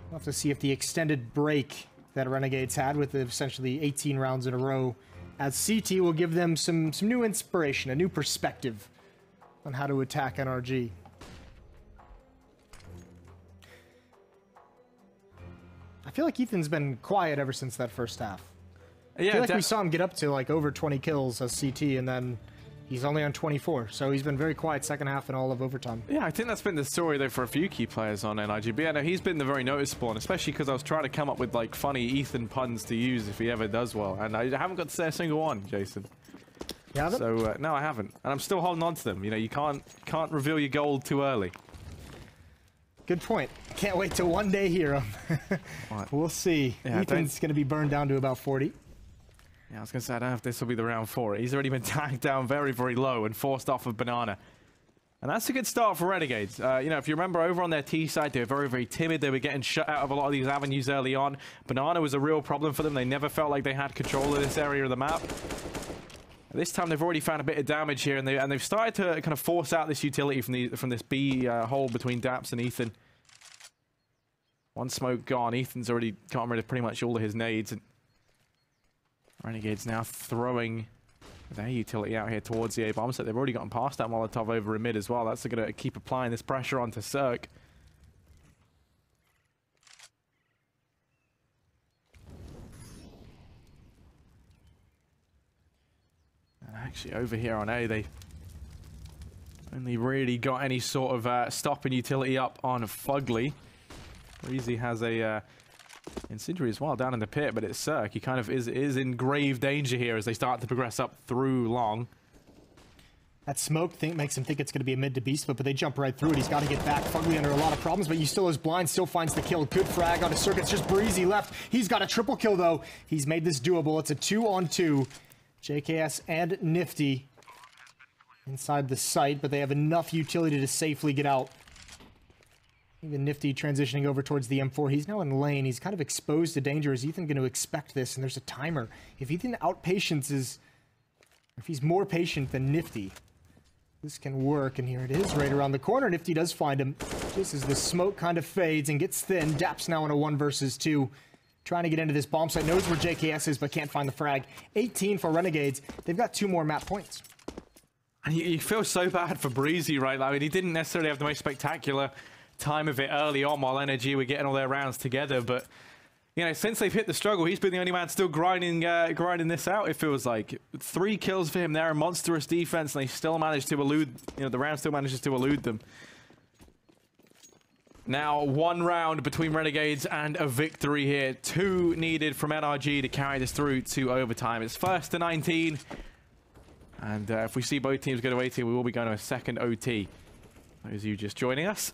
We'll have to see if the extended break that Renegades had with essentially 18 rounds in a row as CT will give them some new inspiration, a new perspective on how to attack NRG. I feel like Ethan's been quiet ever since that first half. Yeah, I feel like we saw him get up to like over 20 kills as CT, and then he's only on 24. So he's been very quiet second half and all of overtime. Yeah, I think that's been the story though for a few key players on NRG. But yeah, no, he's been the very noticeable, and especially because I was trying to come up with like funny Ethan puns to use if he ever does well, and I haven't got to say a single one, Jason. You haven't? So no, I haven't, and I'm still holding on to them. You know, you can't reveal your gold too early. Good point. Can't wait till one day hear him. We'll see. Yeah, Ethan's going to be burned down to about 40. Yeah, I was going to say, I don't know if this will be the round 4. He's already been tagged down very low and forced off of Banana. And that's a good start for Renegades. You know, if you remember over on their T side, they were very timid. They were getting shut out of a lot of these avenues early on. Banana was a real problem for them. They never felt like they had control of this area of the map. This time they've already found a bit of damage here, and they've started to kind of force out this utility from this B hole between Daps and Ethan. One smoke gone. Ethan's already gotten rid of pretty much all of his nades, and Renegades now throwing their utility out here towards the A bomb set. They've already gotten past that Molotov over in mid as well. That's going to keep applying this pressure onto Cirque. Actually, over here on A, they only really got any sort of stopping utility up on Fugly. Breezy has a incendiary as well down in the pit, but it's Cirque. He kind of is in grave danger here as they start to progress up through long. That smoke makes him think it's going to be a mid to B split, but they jump right through it. He's got to get back. Fugly under a lot of problems, but still is blind, still finds the kill. Good frag on a Cirque. It's just Breezy left. He's got a triple kill, though. He's made this doable. It's a 2-on-2. JKS and Nifty inside the site, but they have enough utility to safely get out. Even Nifty transitioning over towards the M4. He's now in lane. He's kind of exposed to danger. Is Ethan going to expect this? And there's a timer. If Ethan outpatiences, if he's more patient than Nifty, this can work. And here it is, right around the corner. Nifty does find him. Just as the smoke kind of fades and gets thin. Daps now in a 1 versus 2. Trying to get into this bomb site. Knows where JKS is, but can't find the frag. 18 for Renegades. They've got 2 more map points. And you feel so bad for Breezy, right? I mean, he didn't necessarily have the most spectacular time of it early on while NRG were getting all their rounds together, but you know, since they've hit the struggle, he's been the only man still grinding this out. It feels like 3 kills for him there, a monstrous defense, and they still managed to elude. You know, the round still manages to elude them. Now 1 round between Renegades and a victory here. 2 needed from NRG to carry this through to overtime. It's 1st to 19, and if we see both teams go to 18, we will be going to a second OT. Those of you just joining us.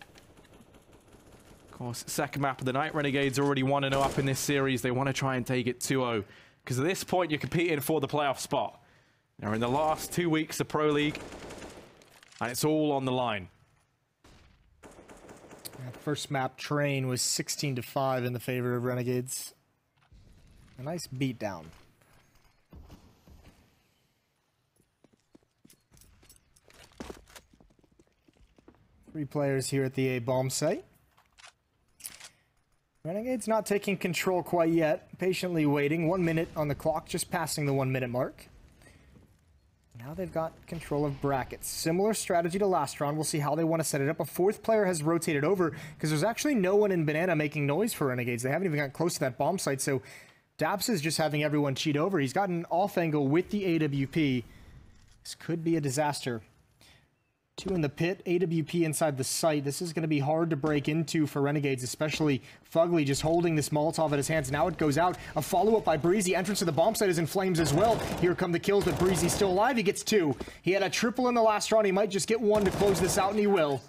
Of course, second map of the night. Renegades already 1-0 up in this series. They want to try and take it 2-0. Because at this point, you're competing for the playoff spot. They're in the last 2 weeks of Pro League. And it's all on the line. That first map, Train, was 16-5 in the favor of Renegades. A nice beatdown. Three players here at the A bomb site. Renegades not taking control quite yet. Patiently waiting. 1 minute on the clock, just passing the 1 minute mark. Now they've got control of brackets. Similar strategy to last round. We'll see how they want to set it up. A 4th player has rotated over because there's actually no one in Banana making noise for Renegades. They haven't even gotten close to that bomb site, so Daps is just having everyone cheat over. He's got an off angle with the AWP. This could be a disaster. 2 in the pit, AWP inside the site. This is going to be hard to break into for Renegades, especially Fugly just holding this Molotov at his hands. Now it goes out. A follow-up by Breezy. Entrance to the bomb site is in flames as well. Here come the kills, but Breezy's still alive. He gets 2. He had a triple in the last round. He might just get 1 to close this out, and he will.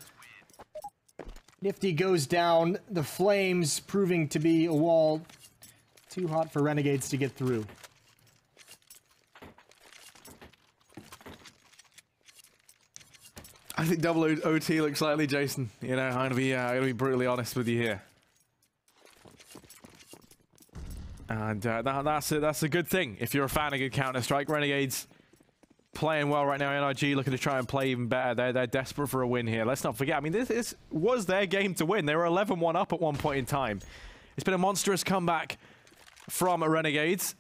Nifty goes down. The flames proving to be a wall. Too hot for Renegades to get through. I think double OT looks likely, Jason. You know, I'm gonna be brutally honest with you here. And that's a good thing if you're a fan of good Counter-Strike. Renegades playing well right now. NRG looking to try and play even better. They're desperate for a win here. Let's not forget, I mean, this was their game to win. They were 11-1 up at one point in time. It's been a monstrous comeback from Renegades.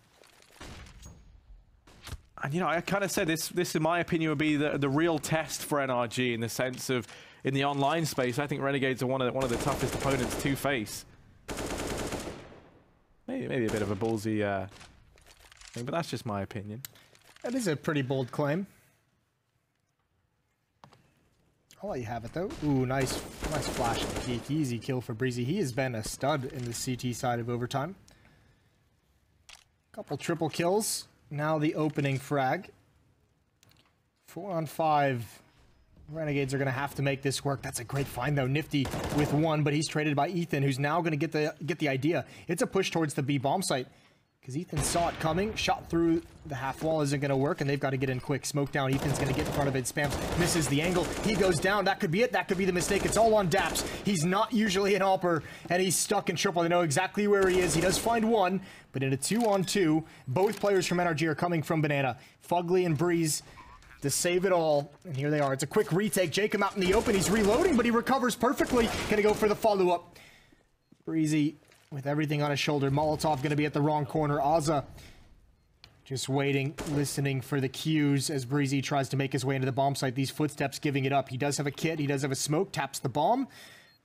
And, you know, I kind of said this, in my opinion, would be the real test for NRG in the sense of, in the online space, I think Renegades are one of the toughest opponents to face. Maybe a bit of a ballsy thing, but that's just my opinion. That is a pretty bold claim. I'll let you have it, though. Ooh, nice flash and peek. Easy kill for Breezy. He has been a stud in the CT side of overtime. Couple triple kills. Now the opening frag. 4 on 5. Renegades are going to have to make this work. That's a great find, though. Nifty with one, but he's traded by Ethan, who's now going to get the idea. It's a push towards the B bomb site because Ethan saw it coming. Shot through the half wall isn't going to work, and they've got to get in quick. Smoke down. Ethan's going to get in front of it. Spams. Misses the angle. He goes down. That could be it. That could be the mistake. It's all on Daps. He's not usually an AWPer, and he's stuck in triple. They know exactly where he is. He does find one, but in a 2-on-2, both players from NRG are coming from Banana. Fugly and Breeze to save it all, and here they are. It's a quick retake. Jacob out in the open. He's reloading, but he recovers perfectly. Gonna go for the follow-up. Breezy with everything on his shoulder. Molotov gonna be at the wrong corner. Azza just waiting, listening for the cues as Breezy tries to make his way into the bomb site. These footsteps giving it up. He does have a kit. He does have a smoke. Taps the bomb.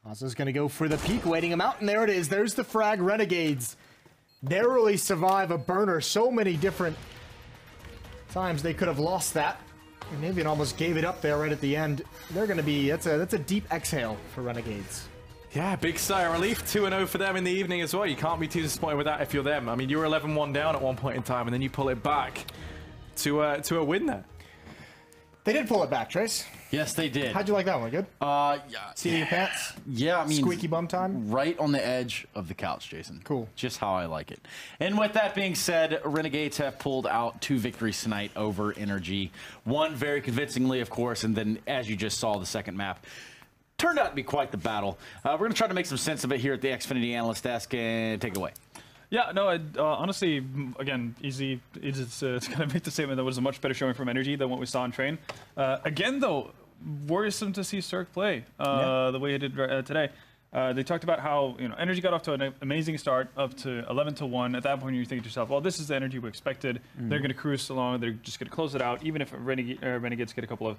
Azza's gonna go for the peek, waiting him out, and there it is. There's the frag. Renegades narrowly survive a burner. So many different times they could have lost that. And Navian almost gave it up there right at the end. They're going to be, that's a deep exhale for Renegades. Yeah, big sigh of relief. 2-0 for them in the evening as well. You can't be too disappointed with that if you're them. I mean, you were 11-1 down at one point in time, and then you pull it back to a win there. They did pull it back, Trace. Yes, they did. How'd you like that one? Good? Yeah. Seat of your pants? Yeah, I mean... Squeaky bum time? Right on the edge of the couch, Jason. Cool. Just how I like it. And with that being said, Renegades have pulled out 2 victories tonight over NRG. One very convincingly, of course, and then, as you just saw, the second map turned out to be quite the battle. We're going to try to make some sense of it here at the Xfinity Analyst Desk, and take it away. Yeah, no, honestly, again, easy. It's going to make the statement that was a much better showing from NRG than what we saw on Train. Again, though, worrisome to see Cirque play the way he did today. They talked about how NRG got off to an amazing start, up to 11-1. At that point, you're thinking to yourself, well, this is the energy we expected. They're going to cruise along. They're just going to close it out, even if Renegades get a couple of,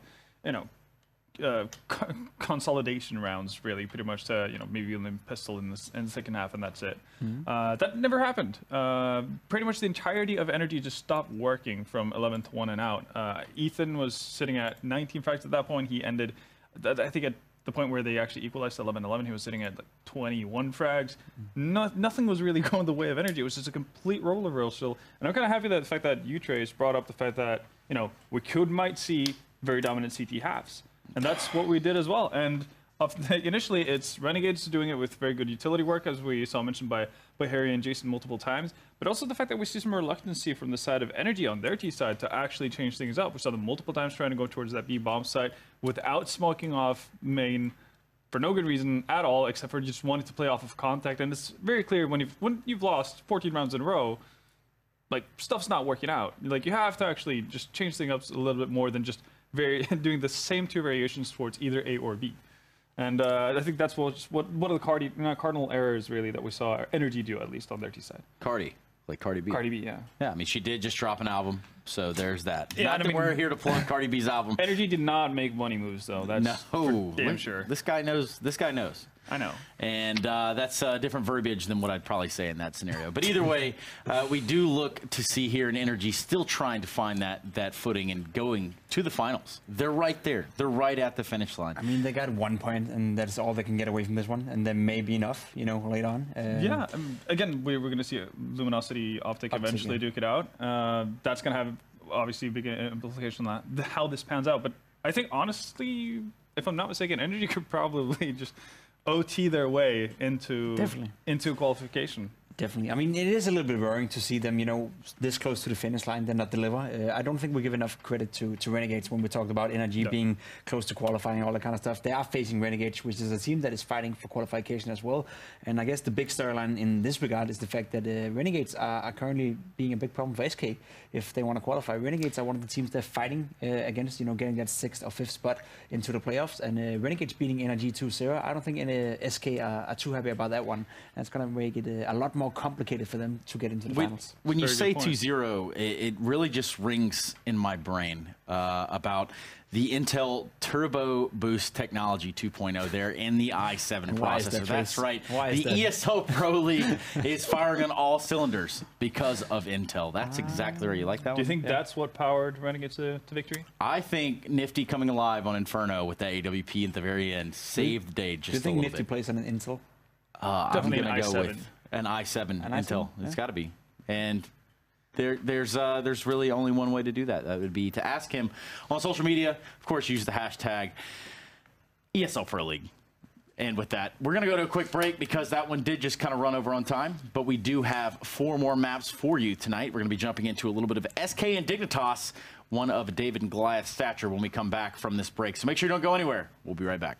consolidation rounds, really, pretty much to maybe a pistol in the second half, and that's it. That never happened. Pretty much the entirety of NRG just stopped working from 11-1 and out. Ethan was sitting at 19 frags at that point. He ended, I think, at the point where they actually equalized to 11-11. He was sitting at like 21 frags. Nothing was really going the way of NRG. It was just a complete roller roaster. And I'm kind of happy that the fact that you, Trace, brought up the fact that we might see very dominant CT halves. And that's what we did as well. And initially, it's Renegades doing it with very good utility work, as we saw mentioned by Harry and Jason multiple times. But also the fact that we see some reluctancy from the side of NRG on their T side to actually change things up. We saw them multiple times trying to go towards that B bomb site without smoking off main for no good reason at all, except for just wanting to play off of contact. And it's very clear when you've lost 14 rounds in a row, like, stuff's not working out. Like, you have to actually just change things up a little bit more than just doing the same 2 variations towards either A or B. And I think that's one of the cardinal errors, really, that we saw NRG do, at least on their T side. Cardi. Like Cardi B. Cardi B, yeah. Yeah, I mean, she did just drop an album, so there's that. Yeah, not that we're here to plug Cardi B's album. NRG did not make money moves, though. That's for damn sure. This guy knows. This guy knows. I know. And that's different verbiage than what I'd probably say in that scenario. But either way, we do look to see here an NRG still trying to find that footing and going to the finals. They're right there. They're right at the finish line. I mean, they got 1 point, and that's all they can get away from this one. And then maybe enough, later on. Yeah. Again, we're going to see a Luminosity optic eventually duke it out. That's going to have, obviously, a big implication on that, how this pans out. But I think, honestly, if I'm not mistaken, NRG could probably just OT their way into qualification. Definitely. I mean, it is a little bit worrying to see them, this close to the finish line, then not deliver. I don't think we give enough credit to Renegades when we talked about NRG being close to qualifying and all that kind of stuff. They are facing Renegades, which is a team that is fighting for qualification as well. And I guess the big storyline in this regard is the fact that Renegades are currently being a big problem for SK if they want to qualify. Renegades are one of the teams they're fighting against, getting that 6th or 5th spot into the playoffs. And Renegades beating NRG 2-0. I don't think SK are too happy about that one. That's going to make it a lot more complicated for them to get into the finals. When you say 2-0, it really just rings in my brain about the Intel Turbo Boost Technology 2.0 there in the i7 processor. That's right. The ESL Pro League is firing on all cylinders because of Intel. That's exactly right. You like that one? Do you think that's what powered Renegades to victory? I think Nifty coming alive on Inferno with that AWP at the very end saved the day just a little bit. Do you think Nifty plays on an Intel? I'm going to go with an i7 Intel. It's got to be. And there's really only one way to do that. That would be to ask him on social media. Of course, use the hashtag ESL Pro League. And with that, we're going to go to a quick break because that one did just kind of run over on time. But we do have 4 more maps for you tonight. We're going to be jumping into a little bit of SK and Dignitas, one of David and Goliath's stature when we come back from this break. So make sure you don't go anywhere. We'll be right back.